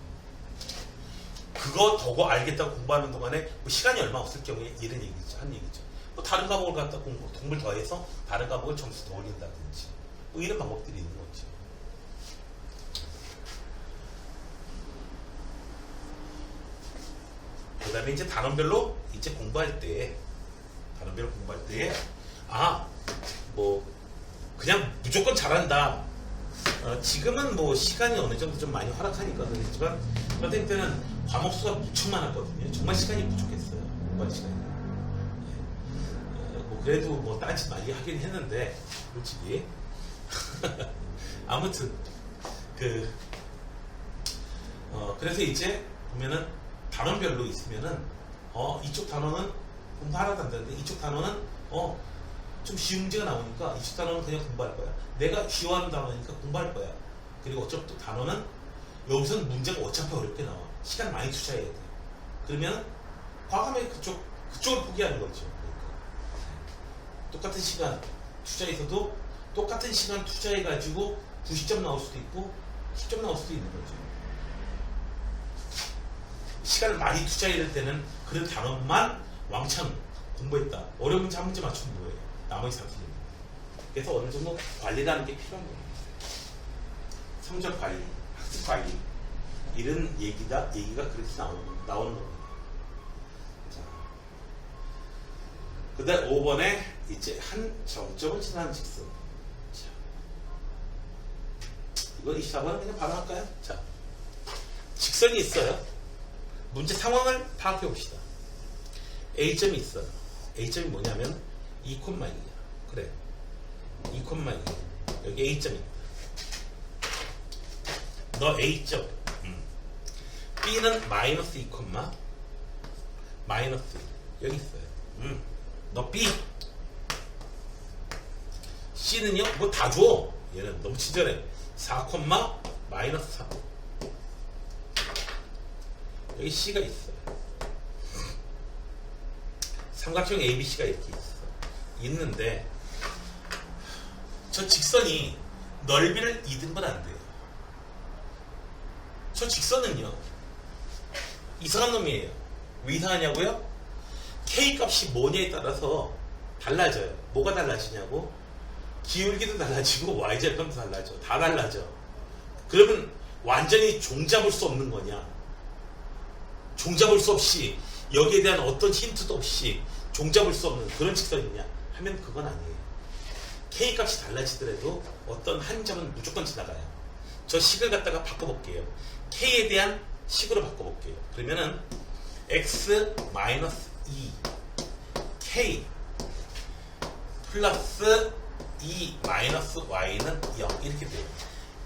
그거 더 알겠다고 공부하는 동안에 뭐 시간이 얼마 없을 경우에 이런 얘기죠. 한 얘기죠. 뭐 다른 과목을 갖다 공부를 더해서 다른 과목을 점수 더 올린다든지. 뭐 이런 방법들이 있는 거죠. 그 다음에 이제 단원별로 이제 공부할 때, 뭐, 그냥 무조건 잘한다. 지금은 뭐 시간이 어느 정도 좀 많이 허락하니까 그랬지만, 선생님 때는 과목 수가 무척 많았거든요. 정말 시간이 부족했어요. 공부할 시간이. 뭐 그래도 뭐 딴짓 많이 하긴 했는데, 솔직히. 아무튼, 그래서 이제 보면은, 단원별로 있으면은 이쪽 단원은 공부 하나도 안 되는데 이쪽 단원은 좀 쉬운 문제가 나오니까 이쪽 단원은 그냥 공부할 거야. 내가 쉬워하는 단원이니까 공부할 거야. 그리고 어차피 또 단원은 여기서는 문제가 어차피 어렵게 나와. 시간 많이 투자해야 돼. 그러면 과감하게 그쪽을 포기하는 거죠. 그러니까. 똑같은 시간 투자해서도 똑같은 시간 투자해가지고 90점 나올 수도 있고 10점 나올 수도 있는 거죠. 시간을 많이 투자해야 될 때는 그런 단어만 왕창 공부했다. 어려운 문제 한 문제 맞추면 뭐예요? 나머지 다 틀립니다. 그래서 어느 정도 관리라는 게 필요한 겁니다. 성적 관리, 학습 관리 이런 얘기가 그렇게 나오는 겁니다. 자, 그 다음 5번에 이제 한 정점을 지나는 직선. 자, 이거 24번은 그냥 바로 할까요? 자, 직선이 있어요. 문제 상황을 파악해 봅시다. A점이 있어요. A점이 뭐냐면 2,2이야. 그래. 2,2. 여기 A점이다. 너 A점. B는 마이너스 2, 마이너스 2. 여기 있어요. 너 B. C는요? 뭐 다 줘. 얘는 너무 친절해. 4, 마이너스 3. 여기 C가 있어요. 삼각형 ABC가 이렇게 있는데 저 직선이 넓이를 2등분 안 돼요. 저 직선은요 이상한 놈이에요. 왜 이상하냐고요? K 값이 뭐냐에 따라서 달라져요. 뭐가 달라지냐고? 기울기도 달라지고 Y절편도 달라져. 다 달라져. 그러면 완전히 종잡을 수 없는 거냐? 종잡을 수 없이 여기에 대한 어떤 힌트도 없이 종잡을 수 없는 그런 직선이냐 하면 그건 아니에요. K 값이 달라지더라도 어떤 한 점은 무조건 지나가요. 저 식을 갖다가 바꿔볼게요. K에 대한 식으로 바꿔볼게요. 그러면은 X-2 K 플러스 2 마이너스 Y는 0 이렇게 돼요.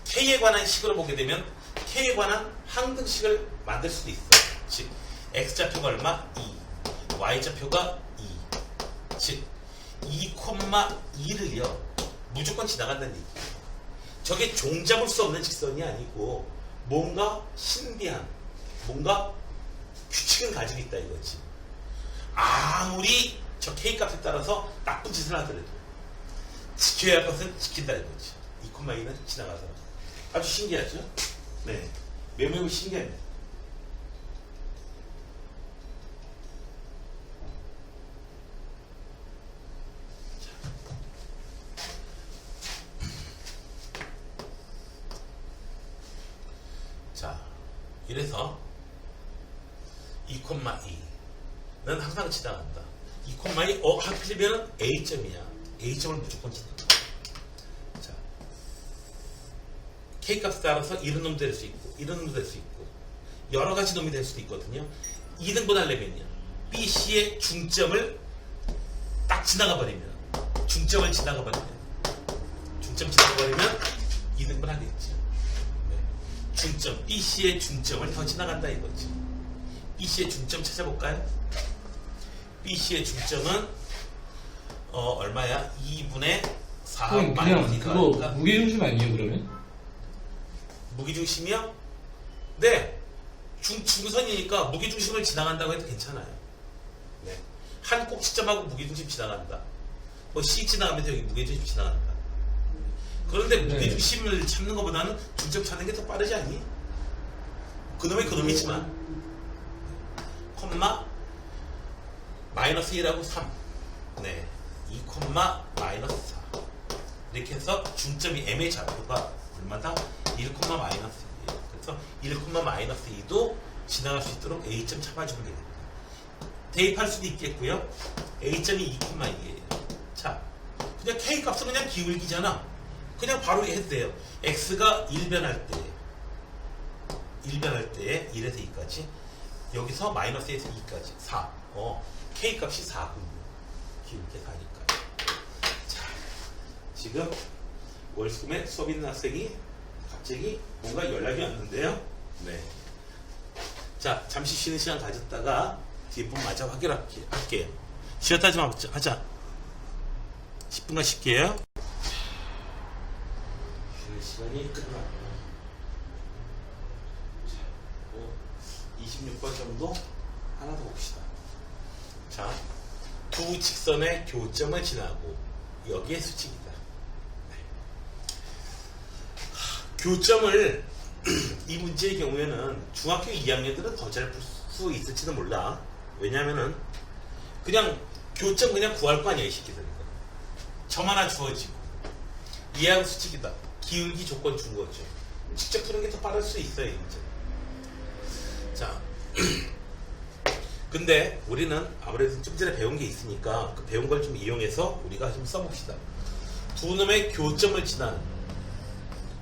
K에 관한 식으로 보게 되면 K에 관한 항등식을 만들 수도 있어요. 즉 X좌표가 얼마? 2 Y좌표가 2 즉 2,2를요 무조건 지나간다는 얘기예요. 저게 종잡을 수 없는 직선이 아니고 뭔가 신비한 뭔가 규칙은 가지고 있다 이거지. 아무리 저 K값에 따라서 나쁜 짓을 하더라도 지켜야 할 것은 지킨다 이거지. 2,2는 지나가서 아주 신기하죠? 네, 매우 신기합니다. 이래서 2,2는 항상 지나간다. 2,2 하필이면 A점이야. A점을 무조건 지나간다. 자, K값에 따라서 이런 놈도 될 수 있고 이런 놈도 될 수 있고 여러 가지 놈이 될 수도 있거든요. 2등분 하려면요. BC의 중점을 딱 지나가 버리면 중점 지나가 버리면 2등분 하겠죠. 네. 중점 BC의 중점을 더 지나간다 이거지. BC의 중점 찾아볼까요? BC의 중점은 얼마야? 2분의 4 그냥 마이너스 그거 2가 무게중심 아니에요 그러면? 무게중심이요? 네. 중선이니까 무게중심을 지나간다고 해도 괜찮아요. 네. 한 꼭지점하고 무게중심 지나간다. 뭐 C 지나가면서 여기 무게중심 지나간다. 그런데 네. 무게중심을 찾는 것보다는 중점 찾는 게 더 빠르지 않니? 그놈이지만 콤마 마이너스 1하고 3 네. 2 마이너스 4 이렇게 해서 중점이 M의 좌표가 얼마다? 1 마이너스 2 그래서 1 마이너스 2도 지나갈 수 있도록 A점 잡아주면 되겠다. 대입할 수도 있겠고요. A점이 2,2예요. 자, 그냥 K값은 그냥 기울기잖아. 그냥 바로 해도 돼요. X가 1변할 때에 1에서 2까지 여기서 마이너스 1에서 2까지 4 K값이 4군요. 기울기 4니까. 자, 지금 월수금에 수업 있는 학생이 갑자기 뭔가 연락이 왔는데요. 네. 자, 잠시 쉬는 시간 가졌다가 뒷분 마저 확인할게요. 쉬었다 좀 하자. 10분간 쉴게요. 쉬는 시간이 끝났고 26번 정도 하나 더 봅시다. 자, 두 직선의 교점을 지나고 여기에 수직이다. 네. 교점을 이 문제의 경우에는 중학교 2학년들은 더 잘 풀 수 있을지도 몰라. 왜냐면은 그냥 교점 그냥 구할 거 아니야 이 새끼들. 점 하나 주어지고 이하고 수직이다. 기울기 조건 준 거죠. 직접 푸는 게 더 빠를 수 있어요 이 문제. 자, 근데 우리는 아무래도 좀 전에 배운 게 있으니까 그 배운 걸 좀 이용해서 우리가 좀 써봅시다. 두 놈의 교점을 지나는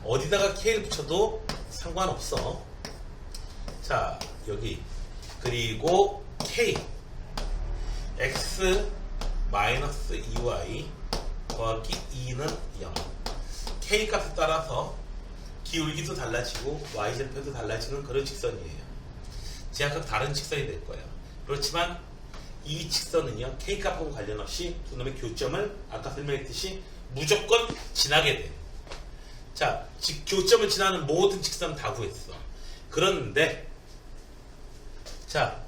어디다가 K를 붙여도 상관없어. 자, 여기 그리고 K X 마이너스 2Y 더하기 2는 0 K 값에 따라서 기울기도 달라지고 Y절편도 달라지는 그런 직선이에요. 제각각 다른 직선이 될 거예요. 그렇지만 이 직선은요 K 값하고 관련 없이 두 놈의 교점을 아까 설명했듯이 무조건 지나게 돼. 자, 교점을 지나는 모든 직선 다 구했어. 그런데 자,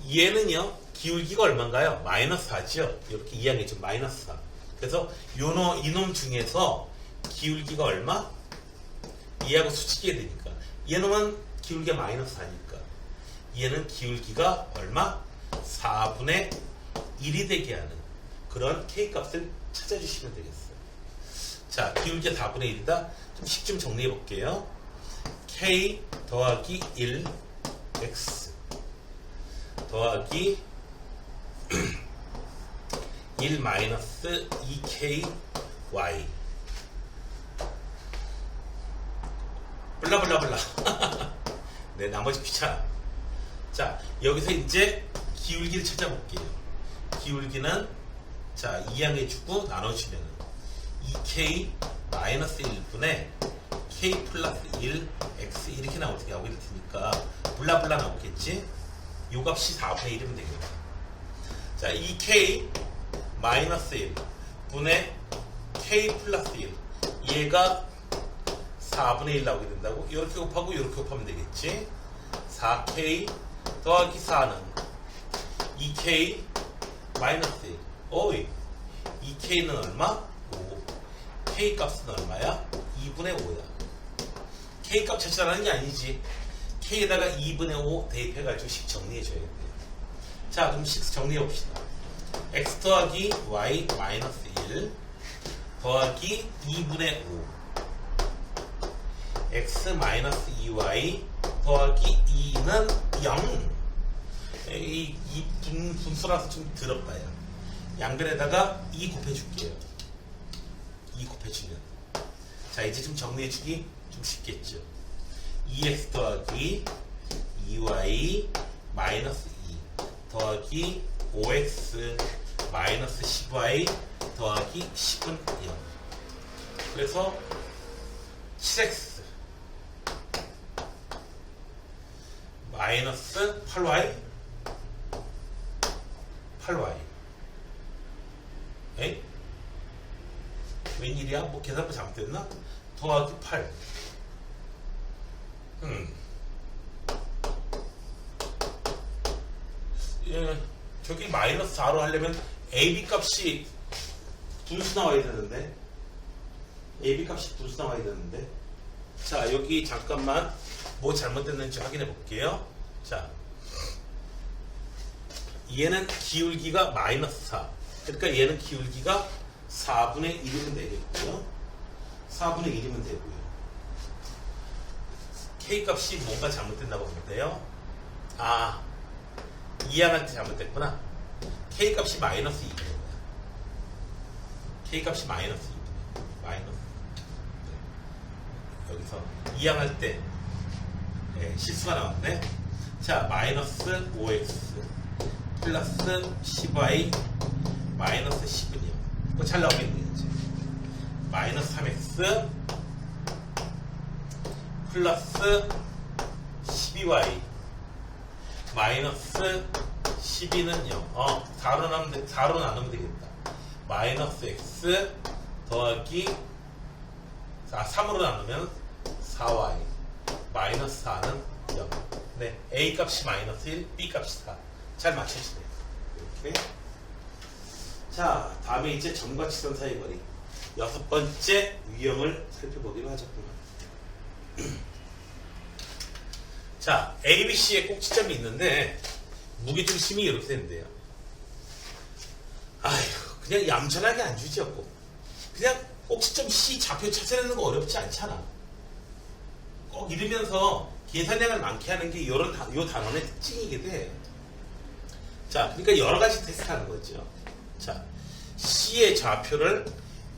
얘는요 기울기가 얼마인가요? 마이너스 4죠. 이렇게 이해하겠죠. 마이너스 4. 그래서 이놈 중에서 기울기가 얼마? 얘하고 수직이 되니까 얘놈은 기울기가 마이너스 4니까 얘는 기울기가 얼마? 4분의 1이 되게 하는 그런 K값을 찾아주시면 되겠어요. 자, 기울기가 4분의 1이다. 좀 식 좀 정리해 볼게요. K 더하기 1 X 더하기 1 마이너스 2K Y 블라블라블라 네, 나머지 귀찮아. 자, 여기서 이제 기울기를 찾아볼게요. 기울기는 자, 2항 해주고 나눠주면 2K 마이너스 1분의 K 플러스 1 X 이렇게 나오게 될 테니까 블라블라 나오겠지? 요 값이 4분의 1이면 되겠다. 자, 2K 마이너스 1 분의 K 플러스 1 얘가 4분의 1 나오게 된다고? 이렇게 곱하고 이렇게 곱하면 되겠지? 4K 더하기 4는 2K 마이너스 1 어이 2K는 얼마? 5 K 값은 얼마야? 2분의 5야. K 값 찾으라는 게 아니지. K에다가 2분의 5 대입해가지고 식 정리해줘야 돼요. 자, 그럼 식 정리해봅시다. X 더하기 Y 마이너스 1 더하기 2분의 5 X 마이너스 2Y 더하기 2는 0. 이 분수라서 좀 더럽다요. 양변에다가 2 곱해줄게요. 2 곱해주면. 자, 이제 좀 정리해주기 좀 쉽겠죠. 2x 더하기 2y 마이너스 2 더하기 5x 마이너스 10y 더하기 10은 0. 그래서 7x 마이너스 8y 에이? 웬일이야? 뭐 계산부 잘못됐나? 더하기 8 예, 저기 마이너스 4로 하려면 AB 값이 분수 나와야 되는데 AB 값이 분수 나와야 되는데 자 여기 잠깐만 뭐 잘못됐는지 확인해 볼게요. 자 얘는 기울기가 마이너스 4 그러니까 얘는 기울기가 4분의 1이면 되겠고요. 4분의 1이면 되고요. K 값이 뭔가 잘못됐나 보는데요. 아 이항할 때 잘못됐구나. K 값이 마이너스 2분의 거야. K 값이 마이너스 2분의 마이너스 네. 여기서 이항할 때 네, 실수가 나왔네. 자 마이너스 5x 플러스 10y 마이너스 10은요. 이거 잘 나오겠네요. 이제. 마이너스 3x 플러스 12y 마이너스 12는 0. 4로 나누면 되겠다. 마이너스 x 더하기 3으로 나누면 4y 마이너스 4는 0. 네, a 값이 마이너스 1, b 값이 4. 잘 맞춰주세요. 이렇게. 자, 다음에 이제 점과 직선 사이 거리. 6번째 유형을 살펴보기로 하자꾸나. 자, ABC에 꼭지점이 있는데 무게중심이 이렇게 되는데요. 아휴, 그냥 얌전하게 안 주지 않고 그냥 꼭지점 C 좌표 찾아내는 거 어렵지 않잖아. 꼭 이러면서 계산량을 많게 하는 게 요 단원의 특징이게 돼. 자, 그러니까 여러 가지 테스트하는 거죠. 자, C의 좌표를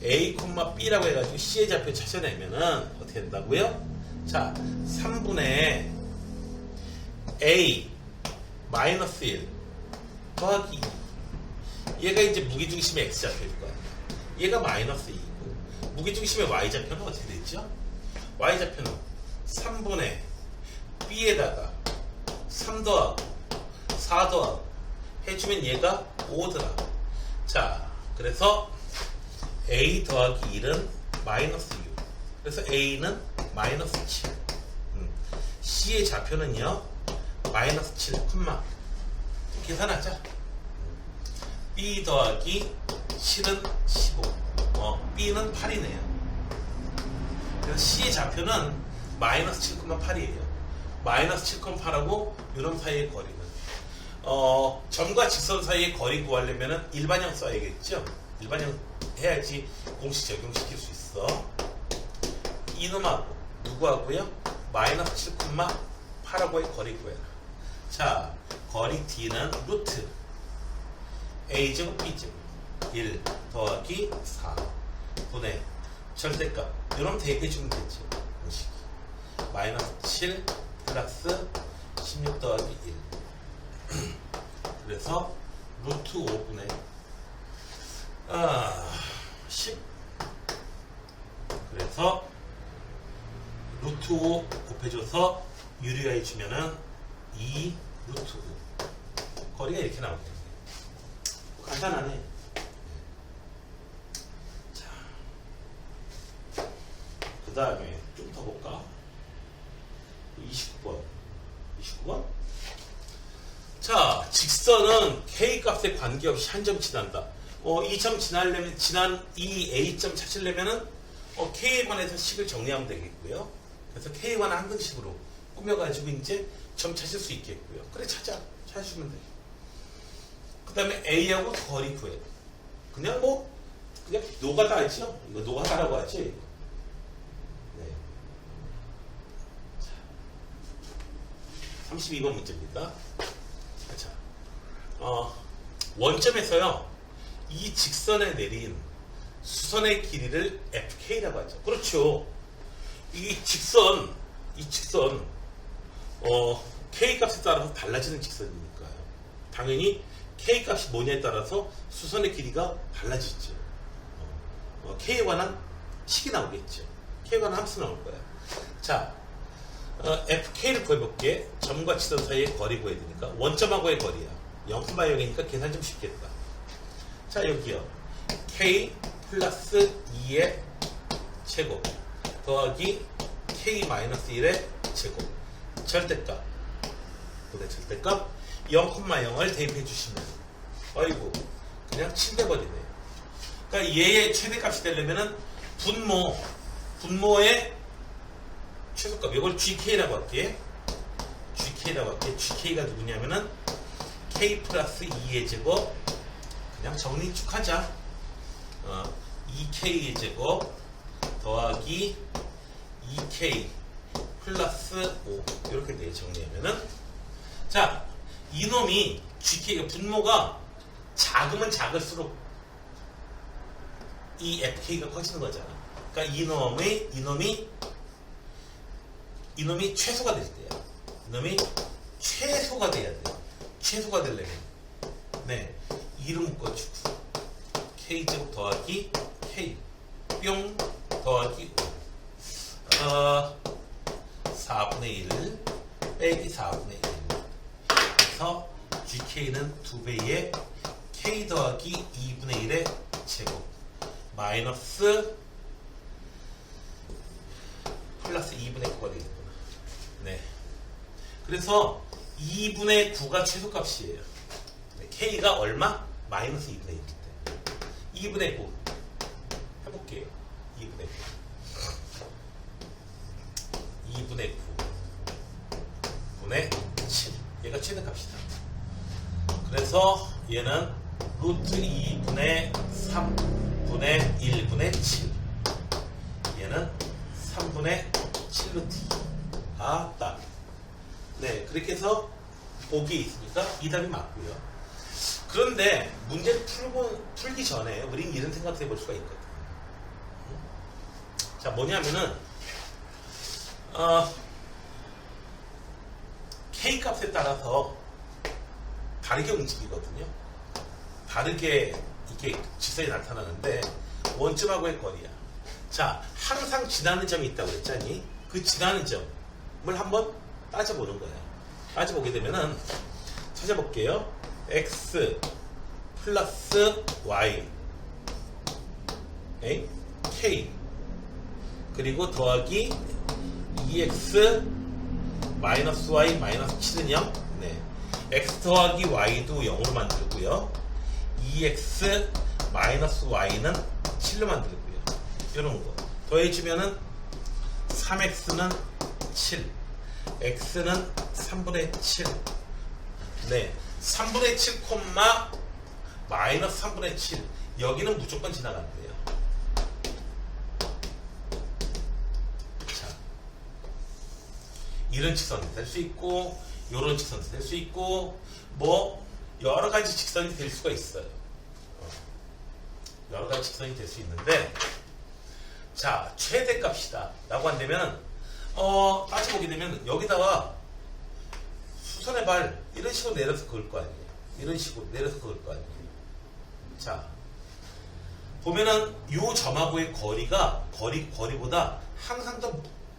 A, B라고 해가지고 C의 좌표 찾아내면은 어떻게 된다고요? 자, 3분의 A 마이너스 1 더하기 2. 얘가 이제 무게중심의 X좌표일 거야. 얘가 마이너스 2이고 무게중심의 Y좌표는 어떻게 됐죠? Y좌표는 3분의 B에다가 3 더하고 4 더하고 해주면 얘가 5더라. 자, 그래서 A 더하기 1은 마이너스 6. 그래서 A는 마이너스 7. C의 좌표는요, 마이너스 7, 계산하자. B 더하기 7은 15. B는 8이네요. 그래서 C의 좌표는 마이너스 7,8이에요. 마이너스 7,8하고 이런 사이의 거리는 점과 직선 사이의 거리 구하려면 일반형 써야겠죠? 일반형 해야지 공식 적용시킬 수 있어. 이놈하고 누구하고요? 마이너스 7,8하고의 거리 구해라. 자, 거리 D는 루트 A제곱 B제곱 1 더하기 4 분의 절대값 이러면 대입해주면 되죠. 공식이 마이너스 7 플러스 16 더하기 1 그래서 루트 5분의 10 그래서 루트 5 곱해줘서 유리화해 주면은 2 루트 5 거리가 이렇게 나오겠네. 간단하네. 자, 그 다음에 좀 더 볼까? 29번. 자, 직선은 K 값에 관계없이 한 점 지난다. 이 점 지나려면, 이 A점 찾으려면은, K에 관해서 식을 정리하면 되겠고요. 그래서 K에 관한 한 등식으로 꾸며가지고 이제 점 찾을 수 있겠고요. 그래, 찾으시면 돼요. 그 다음에 A하고 거리 구해. 그냥 노가다 하죠? 이거 노가다라고 하지? 네. 자. 32번 문제입니다. 자, 원점에서요, 이 직선에 내린 수선의 길이를 FK라고 하죠. 그렇죠. 이 직선, K 값에 따라서 달라지는 직선이니까요. 당연히 K 값이 뭐냐에 따라서 수선의 길이가 달라지죠. K에 관한 식이 나오겠죠. K에 관한 함수 나올 거예요. 자, FK를 구해볼게. 점과 직선 사이의 거리 구해야 되니까 원점하고의 거리야. 0,0이니까 계산 좀 쉽겠다. 자, 여기요. K 플러스 2의 제곱 더하기 K 마이너스 1의 제곱 절대값 절대값 0,0을 대입해 주시면 아이고 그냥 700원이네. 그러니까 얘의 최대값이 되려면은 분모의 최소값 이걸 GK라고 할게. GK가 누구냐면은 K 플러스 2의 제곱 그냥 정리 쭉 하자. 2K의 제곱 더하기 2K 플러스 5 이렇게 돼 정리하면은 자 이놈이 GK가 분모가 작으면 작을수록 이 FK가 커지는 거잖아. 그러니까 이놈이 최소가 될 때야. 이놈이 최소가 돼야 돼. 최소가 되려면 네 2를 묶어주고 K제곱 더하기 K 뿅 더하기 5 4분의 1 빼기 4분의 1 그래서 GK는 2배의 K 더하기 2분의 1의 제곱 마이너스 플러스 2분의 9가 되겠구나. 네. 그래서 2분의 9가 최소값이에요. 네. K가 얼마? 마이너스 2분의 1이기 때문에 2분의 9 해볼게요. 2분의 9 분의 7 얘가 최대값이다. 그래서 얘는 루트 2분의 3분의 1분의 7 얘는 3분의 7루트 2 딱. 네 그렇게 해서 보기에 있으니까 이 답이 맞고요. 그런데 문제를 풀기 전에 우린 이런 생각을 해볼 수가 있거든. 자 뭐냐면은 K 값에 따라서 다르게 움직이거든요. 다르게 이렇게 직선이 나타나는데 원점하고의 거리야. 자 항상 지나는 점이 있다고 그랬잖니. 그 지나는 점을 한번 따져보는 거야. 따져보게 되면은 찾아볼게요. X 플러스 Y K 그리고 더하기 2X 마이너스 Y 마이너스 7은 0 네. X 더하기 Y도 0으로 만들고요 2X 마이너스 Y는 7로 만들고요 이런거 더해주면은 3X는 7 X는 3분의 7 네. 3분의 7, 마이너스 3분의 7 여기는 무조건 지나간대요. 자, 이런 직선이 될 수 있고 이런 직선이 될 수 있고 뭐 여러 가지 직선이 될 수가 있어요. 여러 가지 직선이 될 수 있는데 자 최대값이다 라고 한다면 따져보게 되면 여기다가 수선의 발 이런 식으로 내려서 그을 거 아니에요. 이런 식으로 내려서 그을 거 아니에요. 자 보면은 요 점하고의 거리보다 항상 더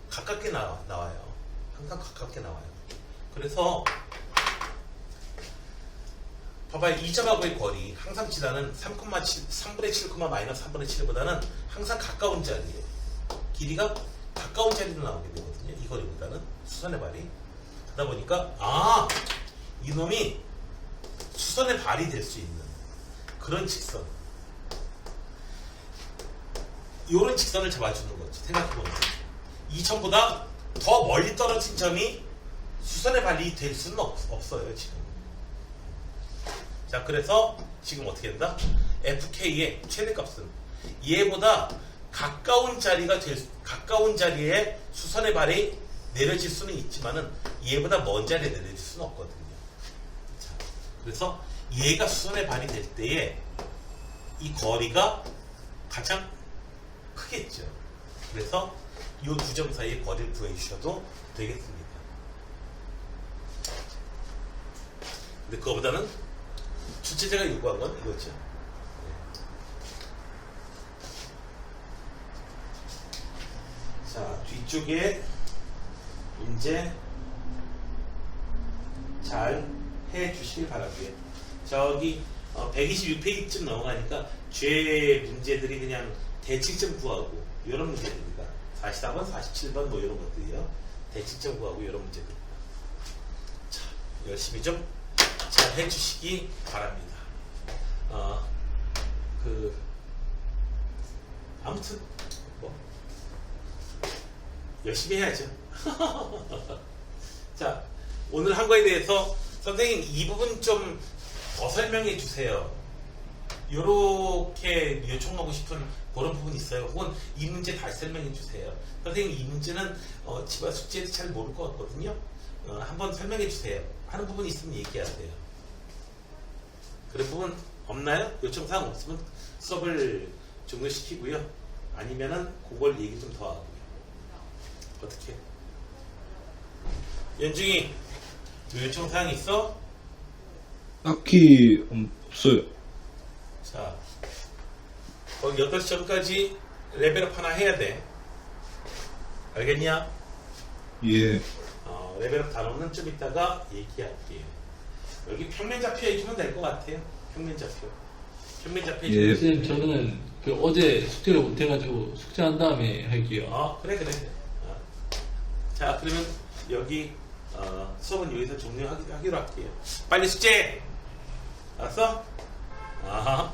가깝게 나와요. 항상 가깝게 나와요. 그래서 봐봐요. 이 점하고의 거리 항상 지나는 3분의 7, 마이너스 3분의 7보다는 항상 가까운 자리에 길이가 가까운 자리로 나오게 되거든요. 이 거리보다는 수선의 발이 그러다 보니까 이놈이 수선의 발이 될 수 있는 그런 직선 이런 직선을 잡아주는 거지. 생각해보면 이 점보다 더 멀리 떨어진 점이 수선의 발이 될 수는 없어요 지금. 자 그래서 지금 어떻게 된다? FK의 최대값은 얘보다 가까운 자리에 수선의 발이 내려질 수는 있지만은 얘보다 먼 자리에 내려질 수는 없거든요. 자, 그래서 얘가 수선의 반이 될 때에 이 거리가 가장 크겠죠. 그래서 이 두 점 사이의 거리를 구해주셔도 되겠습니다. 근데 그거보다는 출제자가 요구한 건 이거죠. 자, 뒤쪽에 문제 잘 해주시길 바라고요. 저기 126페이지쯤 넘어가니까 죄 문제들이 그냥 대칭점 구하고 이런 문제들입니다. 44번, 47번 뭐 이런 것들이요. 대칭점 구하고 이런 문제들. 자, 열심히 좀 잘 해주시기 바랍니다. 아무튼 뭐 열심히 해야죠. 자, 오늘 한 거에 대해서 선생님 이 부분 좀 더 설명해 주세요. 요렇게 요청하고 싶은 그런 부분이 있어요. 혹은 이 문제 다시 설명해 주세요. 선생님 이 문제는 집안 숙제에서 잘 모를 것 같거든요. 한번 설명해 주세요. 하는 부분이 있으면 얘기하세요. 그런 부분 없나요? 요청사항 없으면 수업을 종료시키고요. 아니면은 그걸 얘기 좀 더 하고요. 어떻게? 연중이 요청사항 있어? 딱히 없어요. 자, 거기 8시 전까지 레벨업 하나 해야 돼. 알겠냐? 예. 레벨업 단어는 좀 이따가 얘기할게요. 여기 평면좌표 해주면 될 것 같아요. 평면좌표. 평면좌표 예. 해주면. 선생님 저는 그 어제 숙제를 못해가지고 숙제한 다음에 할게요. 그래. 자, 그러면 여기 수업은 여기서 종료하기로 할게요. 빨리 숙제! 알았어? 아하.